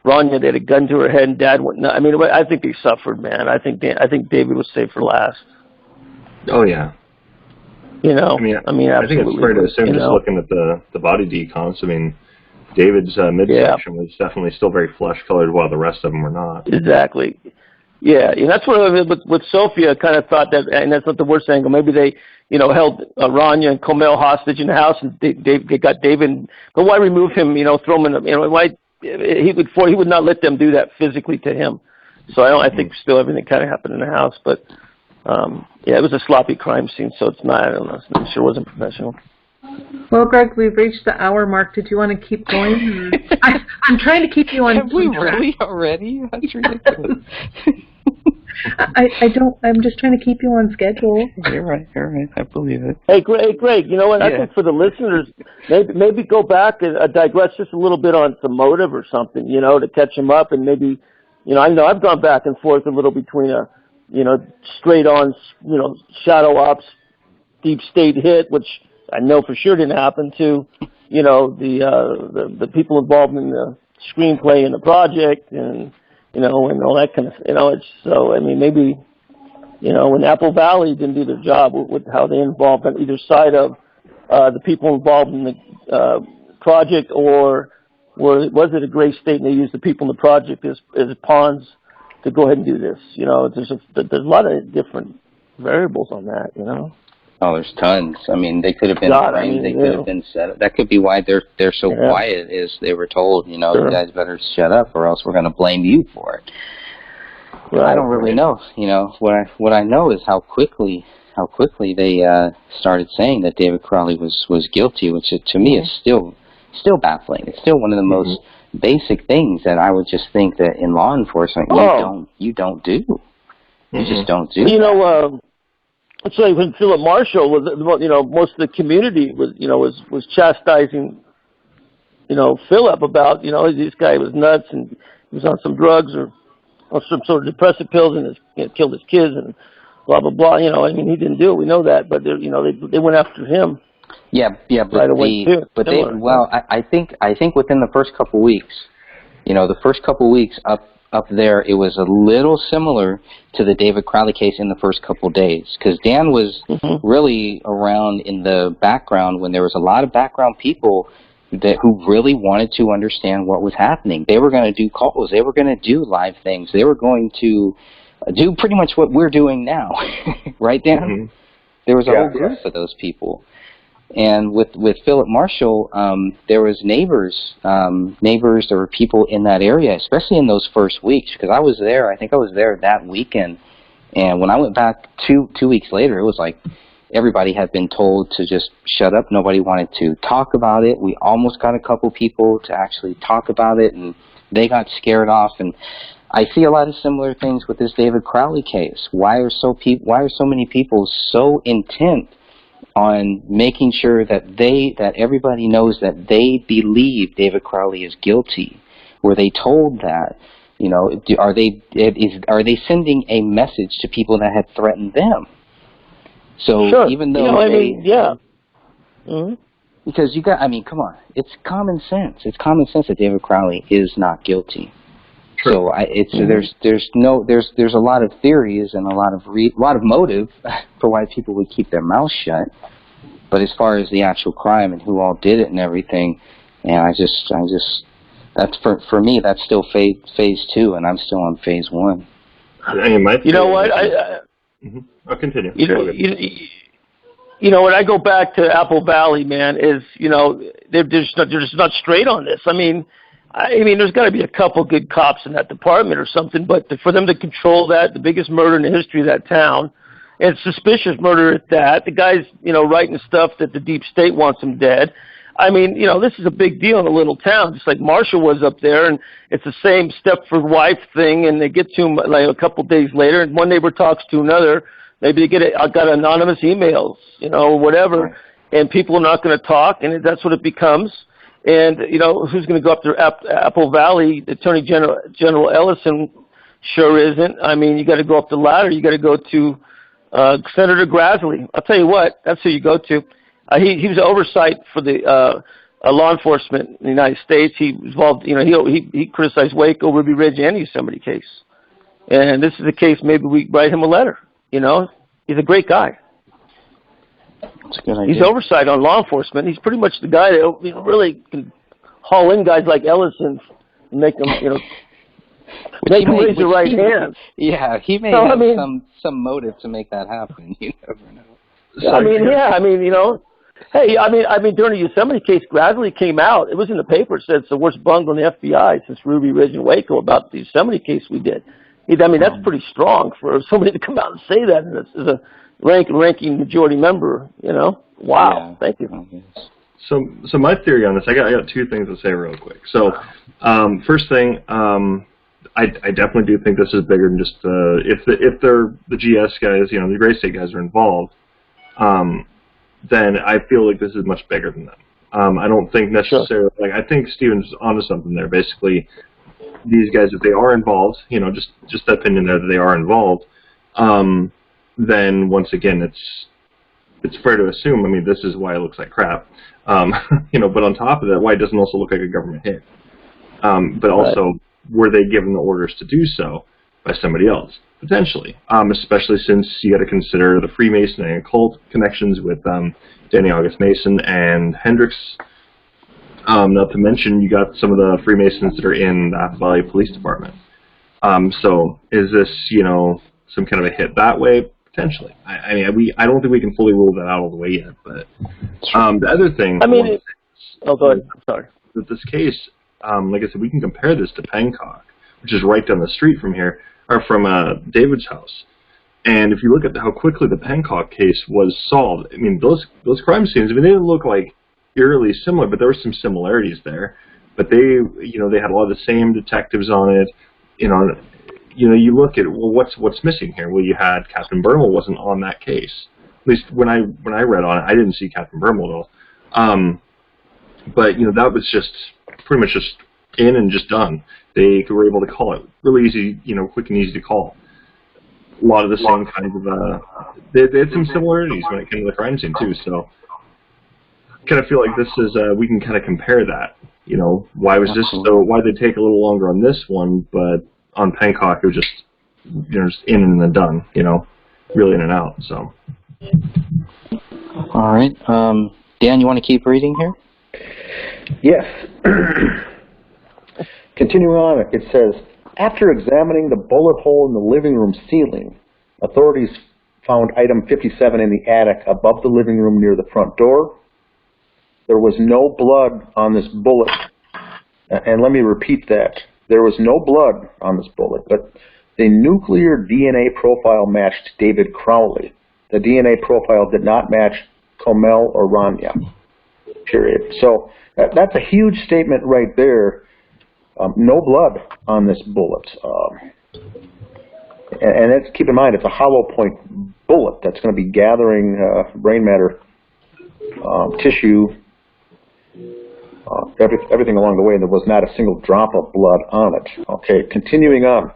Rania, they had a gun to her head and Dad went. I mean, I think they suffered, man. I think David was saved for last. Oh yeah. I mean, absolutely. I think it's fair to assume, just looking at the body decons. I mean, David's midsection was definitely still very flesh colored, while the rest of them were not. Exactly. Yeah, and that's what with Sophia kind of thought that, and that's not the worst angle. Maybe they, held Rania and Comel hostage in the house, and they got David. But why remove him? Throw him in the, why he would not let them do that physically to him. So I think still everything kind of happened in the house, but yeah, it was a sloppy crime scene, so it's not. I don't know. It sure wasn't professional. Well, Greg, we've reached the hour mark. Did you want to keep going? I'm trying to keep you on. Have we really already? That's ridiculous. I don't. I'm just trying to keep you on schedule. You're right. I believe it. Hey, Greg. You know what? Yeah. I think for the listeners, maybe go back and digress just a little bit on some motive or something. To catch them up, and maybe, I know I've gone back and forth a little between a, straight on, shadow ops, deep state hit, which I know for sure didn't happen, to, the people involved in the screenplay and the project, and and all that kind of, it's so, I mean, maybe, when Apple Valley didn't do their job with how they involved on either side of the people involved in the project, or was it a gray state and they used the people in the project as pawns to go ahead and do this? There's a lot of different variables on that, Oh, there's tons. I mean, they could have been framed. They could have been set up. That could be why they're so quiet. Is they were told, you guys better shut up, or else we're going to blame you for it. Right. I don't really know. What I know is how quickly they started saying that David Crowley was guilty, which to me is still baffling. It's still one of the most basic things that I would just think that in law enforcement you don't do. You just don't do. It's like when Philip Marshall was, most of the community was chastising, Philip about, this guy was nuts and he was on some drugs or some sort of depressive pills and killed his kids and blah blah blah. He didn't do it. We know that, but they went after him. Yeah, but right away too. I think within the first couple of weeks, up there, it was a little similar to the David Crowley case in the first couple of days, because Dan was really around in the background when there was a lot of background people who really wanted to understand what was happening. They were going to do calls. They were going to do live things. They were going to do pretty much what we're doing now. Right, Dan? Mm-hmm. There was a whole group of those people. And with Philip Marshall, there was neighbors, there were people in that area, especially in those first weeks, because I was there. I think I was there that weekend. And when I went back two weeks later, it was like everybody had been told to just shut up. Nobody wanted to talk about it. We almost got a couple people to actually talk about it, and they got scared off. And I see a lot of similar things with this David Crowley case. Why are so many people so intent on making sure that everybody knows that they believe David Crowley is guilty? Were they told that? Are they sending a message to people that had threatened them? So even though because come on, it's common sense. It's common sense that David Crowley is not guilty. True. So there's a lot of theories and a lot of motive for why people would keep their mouths shut. But as far as the actual crime and who all did it and everything, I just that's for me, that's still phase 2, and I'm still on phase 1. I'll continue. When I go back to Apple Valley, man, is they're just not straight on this. I mean, there's got to be a couple good cops in that department or something, but for them to control that, the biggest murder in the history of that town, and suspicious murder at that, the guy's, writing stuff that the deep state wants him dead. This is a big deal in a little town, just like Marshall was up there, and it's the same Stepford wife thing, and they get to him like a couple days later, and one neighbor talks to another. Maybe they got anonymous emails, or whatever, and people are not going to talk, and that's what it becomes. And, who's going to go up to Apple Valley? Attorney General Ellison sure isn't. You got to go up the ladder. You got to go to Senator Grassley. I'll tell you what, that's who you go to. He was oversight for the law enforcement in the United States. He was involved, he criticized Waco, Ruby Ridge, and Yosemite case. And this is a case, maybe we write him a letter, He's a great guy. That's a good idea. He's oversight on law enforcement. He's pretty much the guy that really can haul in guys like Ellison and make them, Make him raise your right hand. Yeah, he may have some motive to make that happen. You never know. Hey, during the Yosemite case, gradually came out. It was in the paper. It said it's the worst bungle in the FBI since Ruby Ridge and Waco about the Yosemite case we did. That's pretty strong for somebody to come out and say that. And this is a ranking majority member. Wow. Yeah. Thank you. So my theory on this, I got two things to say real quick. So, first thing, I definitely do think this is bigger than just if they're the GS guys, the Gray State guys are involved. Then I feel like this is much bigger than them. I don't think necessarily, I think Steven's onto something there. Basically, these guys, if they are involved, just the opinion there that they are involved, then once again, it's fair to assume, this is why it looks like crap. But on top of that, why it doesn't also look like a government hit. But also, were they given the orders to do so by somebody else? Potentially, especially since you got to consider the Freemason and occult connections with Danny August Mason and Hendricks. Not to mention, you got some of the Freemasons that are in the Apple Valley Police Department. So, is this some kind of a hit that way? Potentially. I don't think we can fully rule that out all the way yet. But the other thing, go ahead. I'm sorry. With this case, like I said, we can compare this to Hancock, which is right down the street from here. Or from David's house, and if you look at how quickly the Hancock case was solved, those crime scenes, they didn't look like eerily similar, but there were some similarities there. But they had a lot of the same detectives on it. You look at what's missing here. Well, you had Captain Bermel wasn't on that case. At least when I read on it, I didn't see Captain Bermel at all. But that was just pretty much just in and just done. They were able to call it really easy, quick and easy to call. A lot of the same kinds of, they had some similarities when it came to the crime scene too. So, kind of feel like this is, we can kind of compare that. Why was this? So why did they take a little longer on this one, but on Hancock it was just, just in and then done. Really in and out. So. All right, Dan, you want to keep reading here? Yes. Continuing on, it says, after examining the bullet hole in the living room ceiling, authorities found item 57 in the attic above the living room near the front door. There was no blood on this bullet. And let me repeat that. There was no blood on this bullet, but the nuclear DNA profile matched David Crowley. The DNA profile did not match Comel or Rania, period. So that's a huge statement right there. No blood on this bullet. And it's, keep in mind, it's a hollow point bullet that's going to be gathering brain matter, tissue, everything along the way. There was not a single drop of blood on it. Okay, continuing on.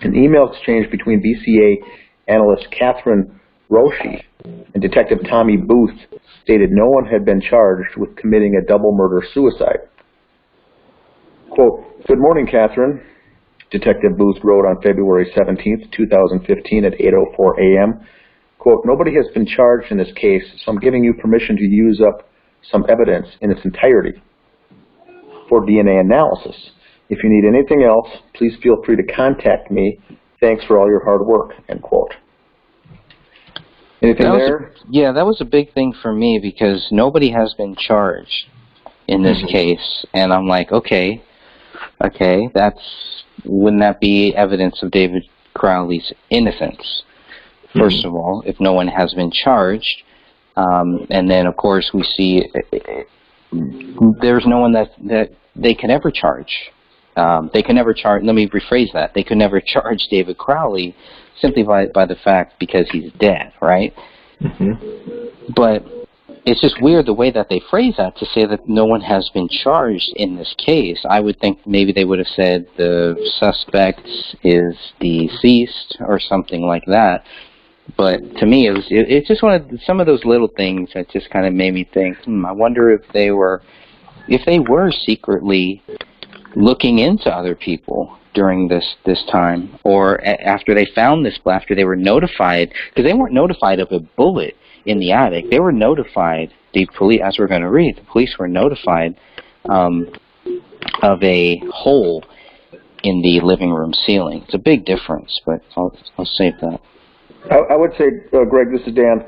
An email exchange between BCA analyst Catherine Roshi and Detective Tommy Booth stated no one had been charged with committing a double murder-suicide. Quote, good morning, Catherine, Detective Booth wrote on February 17th, 2015 at 8:04 a.m. Quote, nobody has been charged in this case, so I'm giving you permission to use up some evidence in its entirety for DNA analysis. If you need anything else, please feel free to contact me. Thanks for all your hard work, end quote. Anything there? Yeah, that was a big thing for me because nobody has been charged in this case. And I'm like, okay, wouldn't that be evidence of David Crowley's innocence? First of all, if no one has been charged, and then of course we see there's no one that they can ever charge. They can never charge. Let me rephrase that. They could never charge David Crowley simply by the fact because he's dead, right? But it's just weird the way that they phrase that to say that no one has been charged in this case. I would think maybe they would have said the suspect is deceased or something like that. But to me, it's just one of some of those little things that just kind of made me think, I wonder if they were secretly looking into other people during this time, or after they found this, after they were notified, because they weren't notified of a bullet in the attic. They were notified, the police, as we're going to read, the police were notified of a hole in the living room ceiling. It's a big difference, but I'll save that. I would say, Greg, this is Dan,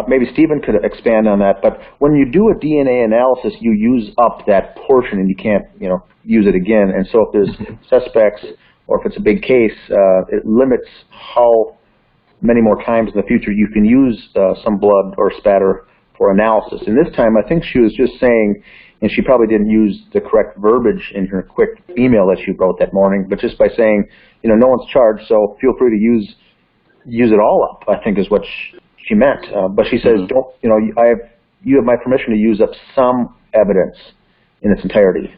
maybe Stephen could expand on that, but when you do a DNA analysis, you use up that portion and you can't, use it again. And so if there's suspects or if it's a big case, it limits how many more times in the future you can use some blood or spatter for analysis. And this time, I think she was just saying, and she probably didn't use the correct verbiage in her quick email that she wrote that morning, but just by saying, no one's charged, so feel free to use it all up, I think is what she meant. But she says, you have my permission to use up some evidence in its entirety.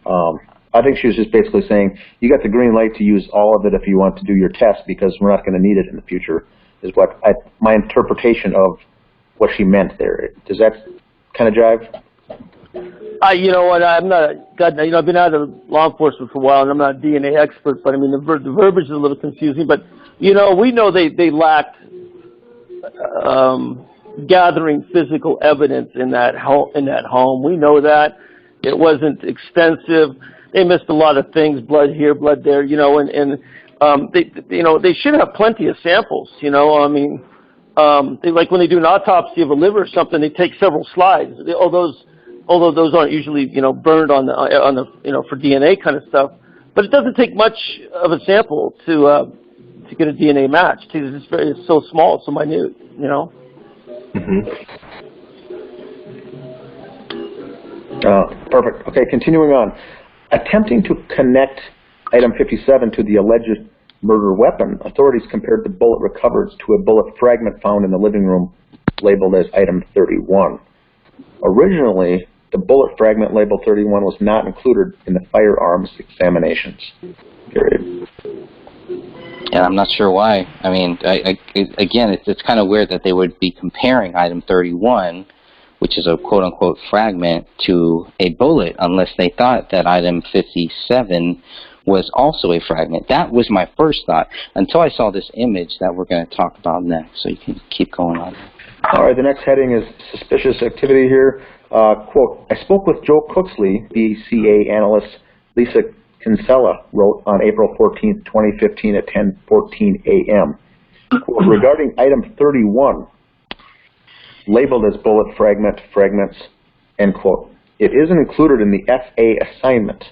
I think she was just basically saying, you got the green light to use all of it if you want to do your test, because we're not going to need it in the future, is what my interpretation of what she meant there. Does that kind of jive? You know what? I'm not. I've been out of law enforcement for a while, and I'm not a DNA expert. But I mean, the verbiage is a little confusing. But we know they lacked gathering physical evidence in that home. We know that it wasn't extensive. They missed a lot of things: blood here, blood there. They should have plenty of samples. They, like when they do an autopsy of a liver or something, they take several slides. Although those aren't usually, burned on the for DNA kind of stuff. But it doesn't take much of a sample to get a DNA match. It's so small, so minute, Mm-hmm. Perfect. Okay, continuing on. Attempting to connect item 57 to the alleged murder weapon, authorities compared the bullet recovered to a bullet fragment found in the living room labeled as item 31. Originally, the bullet fragment labeled 31 was not included in the firearms examinations. Period. And I'm not sure why. I mean, again, it's kind of weird that they would be comparing item 31, which is a quote-unquote fragment, to a bullet, unless they thought that item 57 was also a fragment. That was my first thought, until I saw this image that we're going to talk about next, so you can keep going on. All right, the next heading is suspicious activity here. Quote, I spoke with Joe Cooksley, BCA analyst Lisa Kinsella wrote on April 14th, 2015 at 10:14 a.m. Quote, regarding item 31, labeled as bullet fragments, end quote. It isn't included in the FA assignment.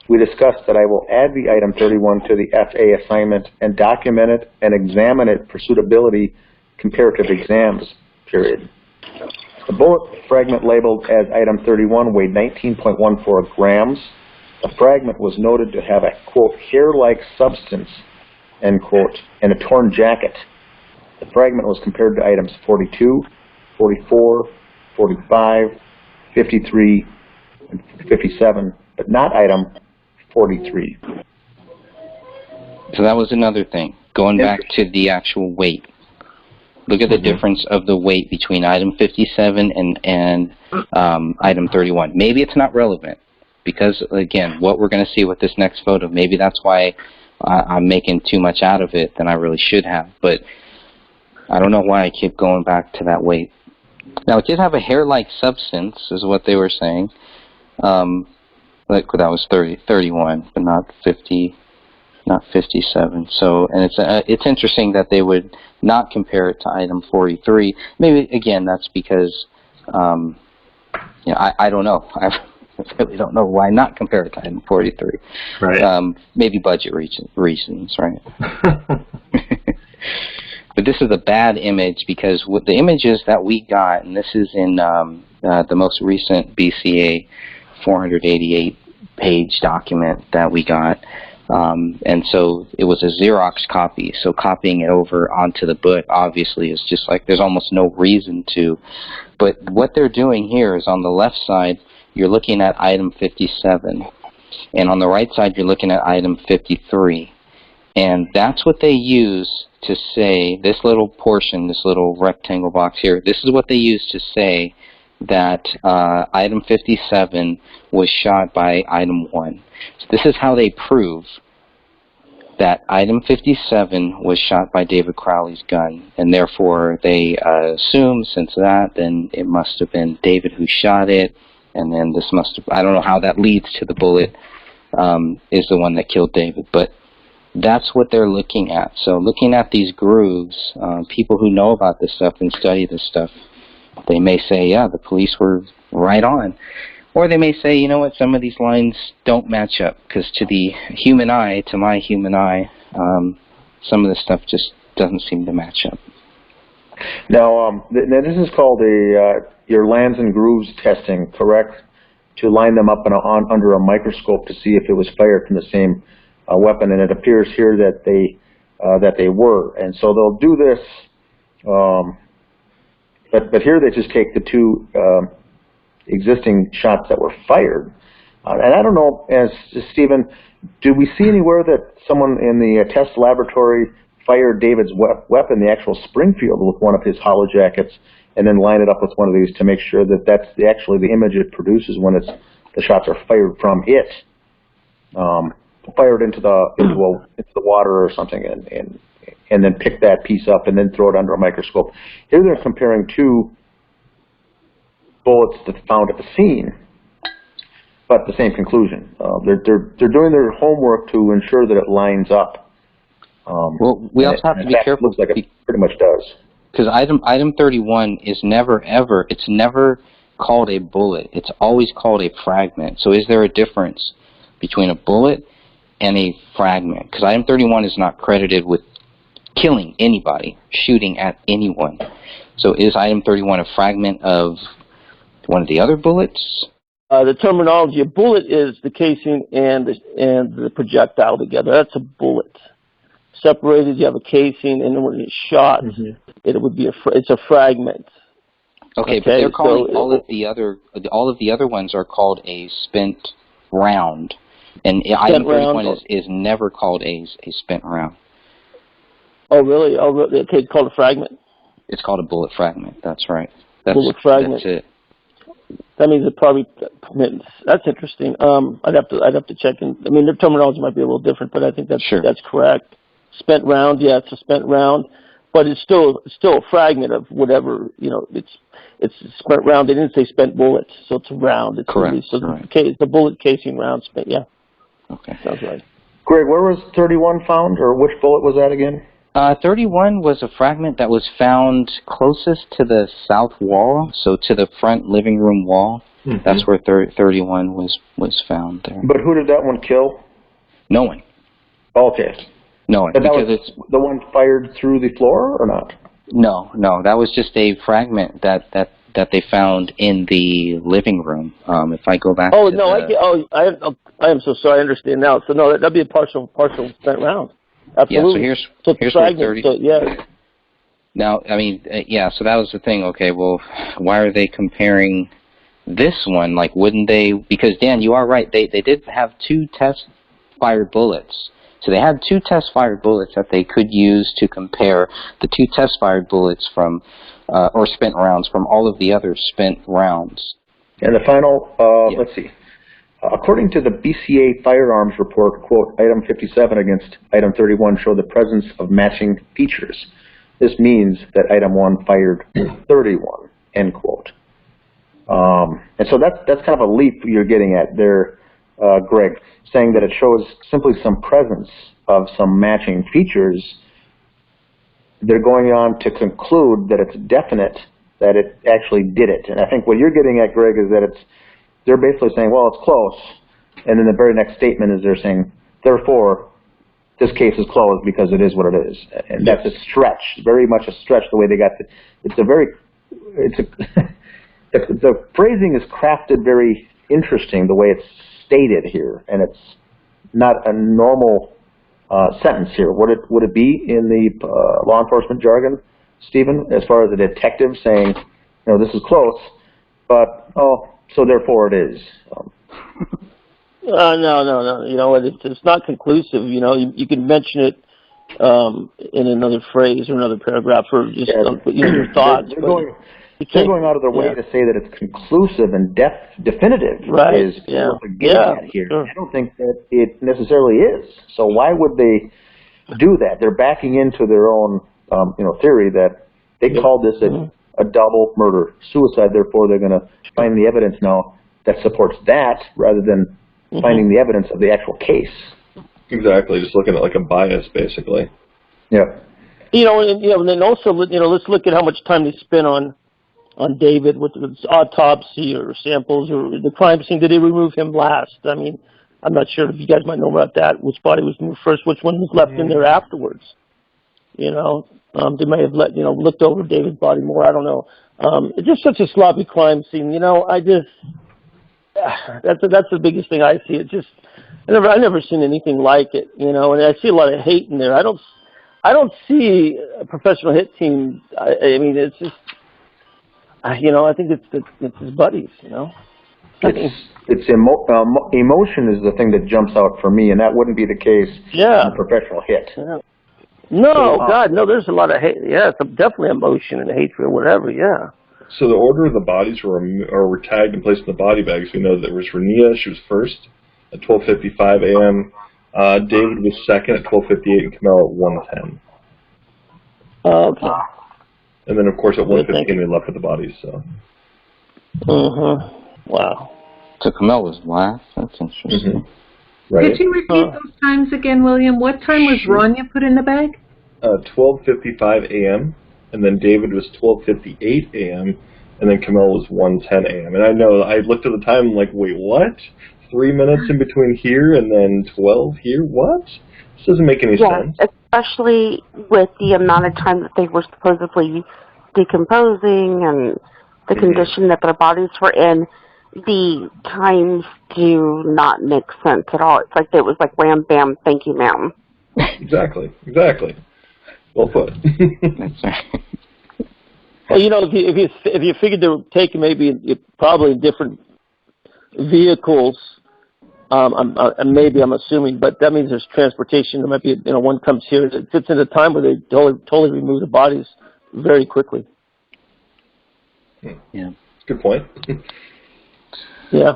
We discussed that I will add the item 31 to the FA assignment and document it and examine it for suitability comparative exams, period. The bullet fragment labeled as item 31 weighed 19.14 grams. The fragment was noted to have a, quote, hair-like substance, end quote, and a torn jacket. The fragment was compared to items 42, 44, 45, 53, and 57, but not item 43. So that was another thing. Going back to the actual weight. Look at the difference of the weight between item 57 and item 31. Maybe it's not relevant because, again, what we're going to see with this next photo, maybe that's why I'm making too much out of it than I really should have. But I don't know why I keep going back to that weight. Now, it did have a hair-like substance, is what they were saying. Like that was 31, but not 50. Not 57. So, and it's interesting that they would not compare it to item 43. Maybe again, that's because I don't know. I really don't know why not compare it to item 43. Right. Maybe budget reasons, right? But this is a bad image because with the images that we got, and this is in the most recent BCA 488-page document that we got. And so it was a Xerox copy, so copying it over onto the book obviously is just like there's almost no reason to. But what they're doing here is on the left side, you're looking at item 57, and on the right side, you're looking at item 53. And that's what they use to say, this little portion, this little rectangle box here, this is what they use to say that item 57 was shot by item 1. So this is how they prove that item 57 was shot by David Crowley's gun, and therefore they assume, since that, then it must have been David who shot it, and then this must have, I don't know how that leads to the bullet is the one that killed David. But that's what they're looking at. So looking at these grooves, people who know about this stuff and study this stuff, they may say, yeah, the police were right on. Or they may say, you know what, some of these lines don't match up, because to the human eye, to my human eye, some of this stuff just doesn't seem to match up. Now, this is called your lands and grooves testing, correct? To line them up under a microscope to see if it was fired from the same weapon, and it appears here that they were. And so they'll do this, but here they just take the two existing shots that were fired. And I don't know, as Stephen, do we see anywhere that someone in the test laboratory fired David's weapon, the actual Springfield, with one of his hollow jackets, and then line it up with one of these to make sure that that's actually the image it produces when the shots are fired from it, fired into the water or something, and then pick that piece up and then throw it under a microscope. Here they're comparing two bullets that found at the scene, but the same conclusion. They're doing their homework to ensure that it lines up. Well, we also have to be careful. Looks like it pretty much does. Because item 31 is it's never called a bullet. It's always called a fragment. So is there a difference between a bullet and a fragment? Because item 31 is not credited with killing anybody, shooting at anyone. So is item 31 a fragment of one of the other bullets? The terminology, a bullet is the casing and the projectile together. That's a bullet. Separated, you have a casing, and then when it's shot, it would be it's a fragment. Okay, but they're calling all of the other ones are called a spent round, and item 31 is never called a spent round. Oh, really? Oh, really? Okay, it's called a fragment. It's called a bullet fragment. That's right. Bullet fragment. That's it. That means it probably. That's interesting. I'd have to check. I mean, their terminology might be a little different, but I think that's correct. Spent round, yeah, it's a spent round, but it's still a fragment of whatever, it's a spent round. They didn't say spent bullets, so it's a round. It's correct. So the bullet casing round spent, yeah. Okay. Sounds right. Greg, where was 31 found, or which bullet was that again? 31 was a fragment that was found closest to the south wall, so to the front living room wall. Mm-hmm. That's where 31 was found there. But who did that one kill? No one. Okay. No one. But that was the one fired through the floor, or not? No. That was just a fragment that they found in the living room. If I go back. Oh no! I am so sorry. I understand now. So no, that'd be a partial spent round. Absolutely. Yeah. So here's fragment. 30. So, yeah. Now, I mean, So that was the thing. Okay. Well, why are they comparing this one? Like, wouldn't they? Because Dan, you are right. They did have two test fired bullets. So they had two test-fired bullets that they could use to compare the two test-fired bullets from, or spent rounds from all of the other spent rounds. And the final, let's see. According to the BCA firearms report, quote, item 57 against item 31 show the presence of matching features. This means that item 1 fired 31, end quote. And so that's kind of a leap you're getting at there, Greg, saying that it shows simply some presence of some matching features. They're going on to conclude that it's definite that it actually did it. And I think what you're getting at, Greg, is that they're basically saying, well, it's close. And then the very next statement is they're saying, therefore, this case is closed because it is what it is. And that's a stretch, very much a stretch the way they got it. The phrasing is crafted very interesting the way it's stated here, and it's not a normal sentence here. Would it be in the law enforcement jargon, Stephen, as far as a detective saying, this is close, but so therefore it is? No. It's not conclusive. You can mention it in another phrase or another paragraph or just your thoughts. They're going out of their way to say that it's conclusive and definitive is what they're getting at here. Sure. I don't think that it necessarily is. So why would they do that? They're backing into their own theory that they called this a double murder suicide. Therefore, they're going to find the evidence now that supports that rather than finding the evidence of the actual case. Exactly, just looking at like a bias, basically. Yeah. And then also, let's look at how much time they spent on David with autopsy or samples or the crime scene. Did they remove him last? I mean, I'm not sure if you guys might know about that. Which body was moved first? Which one was left in there afterwards? They may have looked over David's body more. I don't know. It's just such a sloppy crime scene. That's the biggest thing I see. It just I've never seen anything like it. And I see a lot of hate in there. I don't see a professional hit team. I mean, it's just I think it's his buddies. It's emotion is the thing that jumps out for me, and that wouldn't be the case in a professional hit. Yeah. No, God, no. There's a lot of hate. Yeah, it's definitely emotion and hatred or whatever. Yeah. So the order of the bodies were tagged and placed in the body bags. We know that there was Rania. She was first at 12:55 a.m. David was second at 12:58, and Kamel at 1:10. Okay. And then, of course, at 1:15 they left with the bodies. So. Wow. So Kamel was last. That's interesting. Mm-hmm. Right. Could you repeat those times again, William? What time was Rania put in the bag? 12:55 a.m. and then David was 12:58 a.m. and then Kamel was 1:10 a.m. And I know I looked at the time. I'm like, wait, what? 3 minutes in between here and then 12 here? What? This doesn't make any sense. Especially with the amount of time that they were supposedly decomposing and the condition that their bodies were in. The times do not make sense at all. It's like it was like wham, bam, thank you, ma'am. Exactly. Well put. That's right. Well, if you figured they were taken maybe probably different vehicles, I'm assuming, but that means there's transportation. There might be one comes here. It fits in a time where they totally remove the bodies very quickly. Yeah. Good point. Yeah.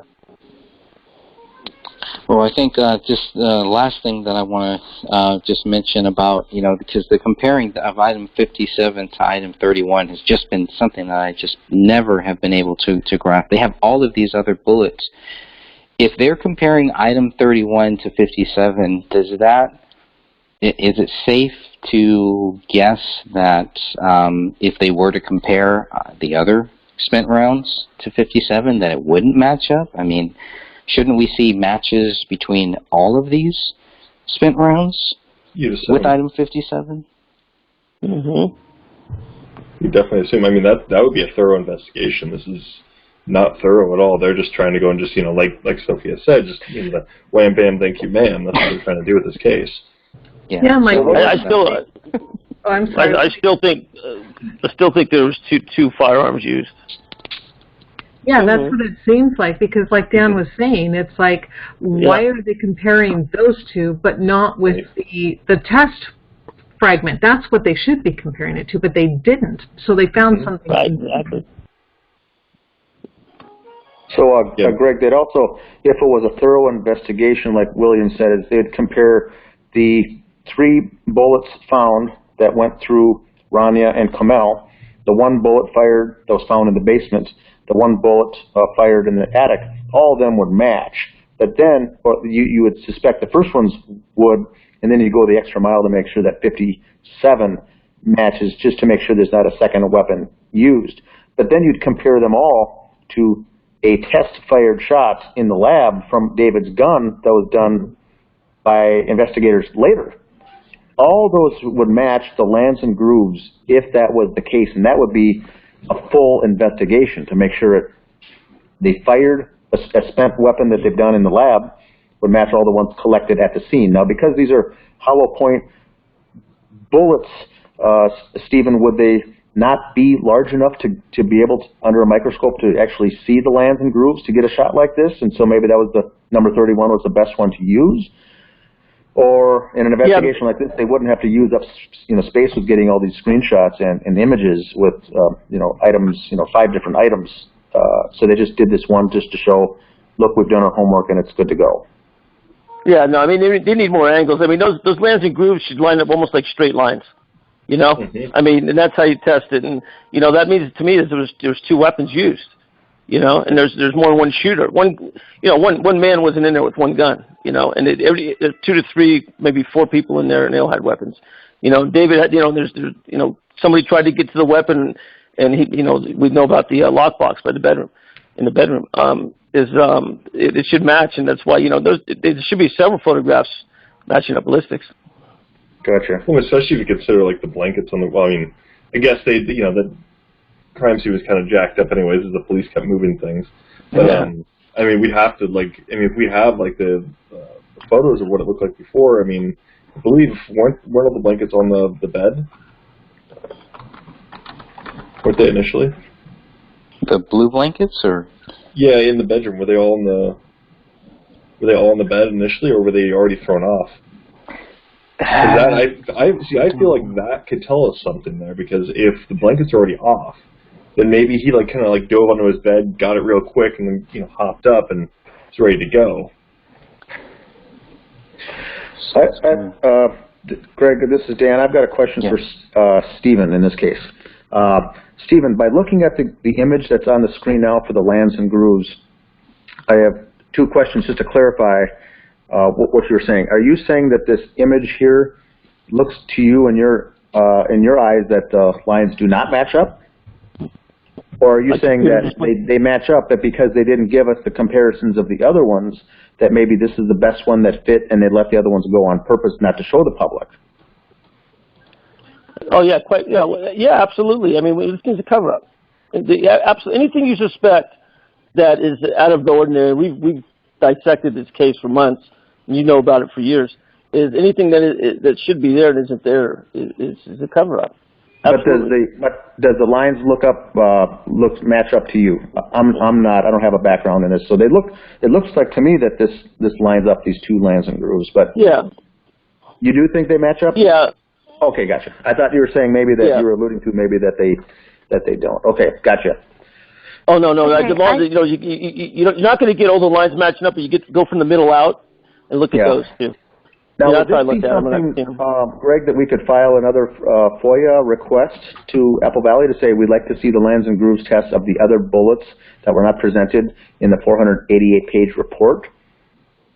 Well, I think just the last thing that I want to just mention about, because the comparing of item 57 to item 31 has just been something that I just never have been able to grasp. They have all of these other bullets. If they're comparing item 31 to 57, is it safe to guess that if they were to compare the other spent rounds to 57, that it wouldn't match up? I mean, shouldn't we see matches between all of these spent rounds with item 57? You definitely assume. I mean, that would be a thorough investigation. This is not thorough at all. They're just trying to go and just, like Sophia said, just the wham, bam, thank you, ma'am. That's what they're trying to do with this case. Yeah, Mike. I'm sorry. I still think there was two firearms used. Yeah, that's what it seems like, because like Dan was saying, it's like, why are they comparing those two, but not with the test fragment? That's what they should be comparing it to, but they didn't. So they found something. Right, exactly. So, Greg, they'd also, if it was a thorough investigation, like William said, they'd compare the 3 bullets found that went through Rania and Kamel, the 1 bullet fired that was found in the basement, the 1 bullet fired in the attic, all of them would match. But then you would suspect the first ones would, and then you go the extra mile to make sure that 57 matches, just to make sure there's not a second weapon used. But then you'd compare them all to a test-fired shot in the lab from David's gun that was done by investigators later. All those would match the lands and grooves if that was the case, and that would be a full investigation to make sure they fired a spent weapon that they've done in the lab would match all the ones collected at the scene. Now, because these are hollow point bullets, Stephen, would they not be large enough to be able to, under a microscope, to actually see the lands and grooves to get a shot like this? And so maybe that was the number 31 was the best one to use. Or in an investigation like this, they wouldn't have to use up, space with getting all these screenshots and images with, items, 5 different items. So they just did this one just to show, look, we've done our homework and it's good to go. Yeah, no, I mean, they need more angles. I mean, those lands and grooves should line up almost like straight lines. I mean, and that's how you test it. And, that means to me that there was 2 weapons used. you know, and there's more than one shooter. One man wasn't in there with one gun, you know, and there's 2 to 3, maybe 4 people in there, and they all had weapons. You know, David had, you know, there's somebody tried to get to the weapon, and he, you know, we know about the lockbox by the bedroom, in the bedroom. It should match, and that's why, you know, there should be several photographs matching up ballistics. Gotcha. Well, especially if you consider like the blankets on the. Well, I mean, I guess they, you know, the crime scene was kind of jacked up anyways, as the police kept moving things. But I mean, we have to if we have like the photos of what it looked like before. I mean, I believe weren't all the blankets on the bed? Weren't they initially? The blue blankets, or? Yeah, in the bedroom. Were they all on the bed initially, or were they already thrown off? I feel like that could tell us something there, because if the blankets are already off, then maybe he kind of dove onto his bed, got it real quick, and then, you know, hopped up and was ready to go. Greg, this is Dan. I've got a question for Stephen in this case. Stephen, by looking at the image that's on the screen now for the lands and grooves, I have 2 questions just to clarify what you were saying. Are you saying that this image here looks to you in your eyes that the lines do not match up? Or are you saying that they match up, but because they didn't give us the comparisons of the other ones, that maybe this is the best one that fit and they let the other ones go on purpose not to show the public? Oh yeah, yeah, absolutely. I mean, this thing's a cover-up. Absolutely, anything you suspect that is out of the ordinary. We've dissected this case for months, and you know about it for years. Is anything that should be there and isn't there is a cover-up. Absolutely. But does the lines match up to you? I'm not. I don't have a background in this, so it looks like to me that this lines up these 2 lands and grooves. But yeah, you do think they match up? Yeah. Okay, gotcha. I thought you were saying maybe that you were alluding to maybe that they don't. Okay, gotcha. Oh no, Okay, you're not going to get all the lines matching up, but you get to go from the middle out and look at those too. Now, would this be something, Greg, that we could file another FOIA request to Apple Valley to say we'd like to see the lands and grooves test of the other bullets that were not presented in the 488-page report?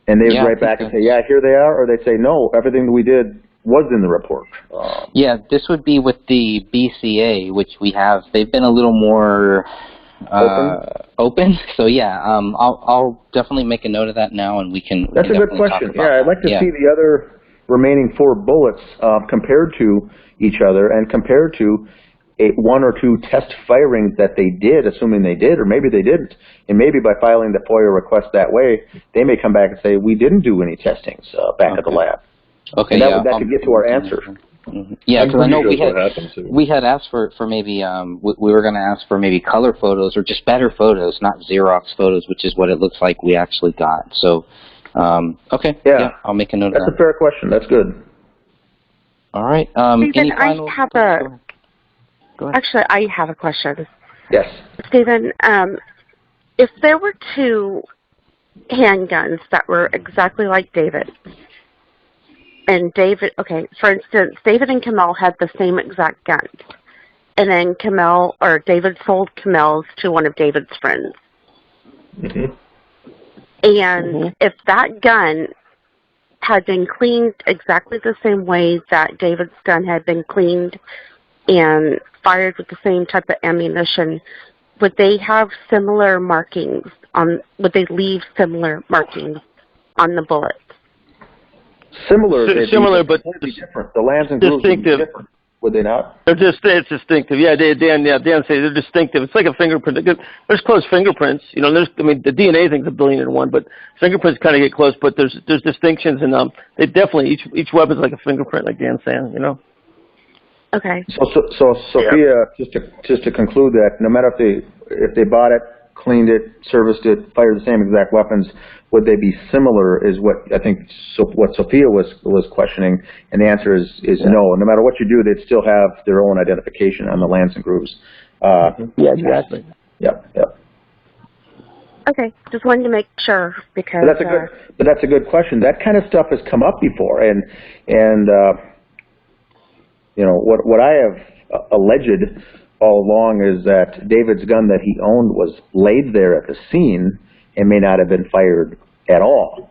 And they would write back and say, yeah, here they are, or they'd say, no, everything that we did was in the report. Yeah, this would be with the BCA, which we have. They've been a little more open. So yeah, I'll definitely make a note of that now, and we can. That's a good question. Yeah, I'd like to see the other remaining 4 bullets compared to each other and compared to 1 or 2 test firings that they did, assuming they did, or maybe they didn't. And maybe by filing the FOIA request that way, they may come back and say we didn't do any testings back at the lab. Okay, and that could get to our answer. Mm-hmm. Yeah, because I know we had asked for maybe we were going to ask for maybe color photos or just better photos, not Xerox photos, which is what it looks like we actually got. So, okay, yeah, I'll make a note of that. That's a fair question. That's good. All right. Stephen, any final? Actually, I have a question. Yes. Stephen, if there were 2 handguns that were exactly like David's, and David, for instance, David and Kamel had the same exact gun, and then David sold Kamel's to one of David's friends. Mm-hmm. And if that gun had been cleaned exactly the same way that David's gun had been cleaned and fired with the same type of ammunition, would they have similar markings would they leave similar markings on the bullets? Similar, but different. The lands and grooves would be different, would they not? It's distinctive. Yeah, Dan said they're distinctive. It's like a fingerprint. There's close fingerprints. You know, the DNA thing's a billion and one, but fingerprints kind of get close. But there's distinctions, and they definitely each weapon's like a fingerprint, like Dan's saying. You know. Okay. So Sophia, just to conclude that, no matter if they bought it, cleaned it, serviced it, fired the same exact weapons, would they be similar? Is what I think what Sophia was questioning, and the answer is no. No matter what you do, they'd still have their own identification on the lands and grooves. Yeah, exactly. Yep. Okay, just wanted to make sure because. But that's a good question. That kind of stuff has come up before, and you know what I have alleged all along is that David's gun that he owned was laid there at the scene and may not have been fired at all.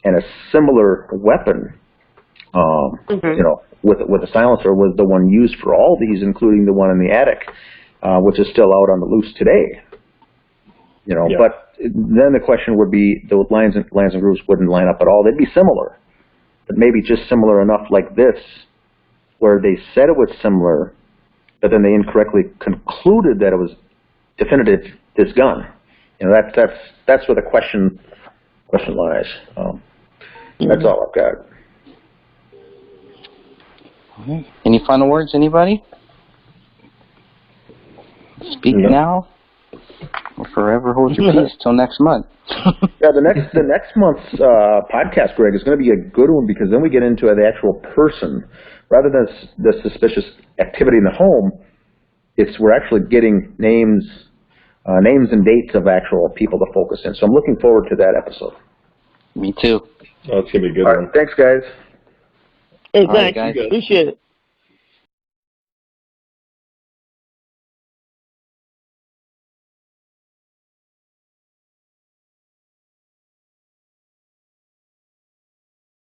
And a similar weapon, you know, with a silencer was the one used for all these, including the one in the attic, which is still out on the loose today. You know, Yeah. but then the question would be, the lines and grooves wouldn't line up at all. They'd be similar, but maybe just similar enough like this, where they said it was similar, but then they incorrectly concluded that it was definitive this gun. You know, that's where the question lies. That's all I've got. Any final words, anybody? Speak now, or forever hold your peace till next month. Yeah, the next month's podcast, Greg, is going to be a good one, because then we get into the actual person rather than the suspicious activity in the home. We're actually getting names and dates of actual people to focus in. So I'm looking forward to that episode. Me too. Oh, it's gonna be a good All right, one. thanks, guys. Hey, All right, thanks. guys. Appreciate it.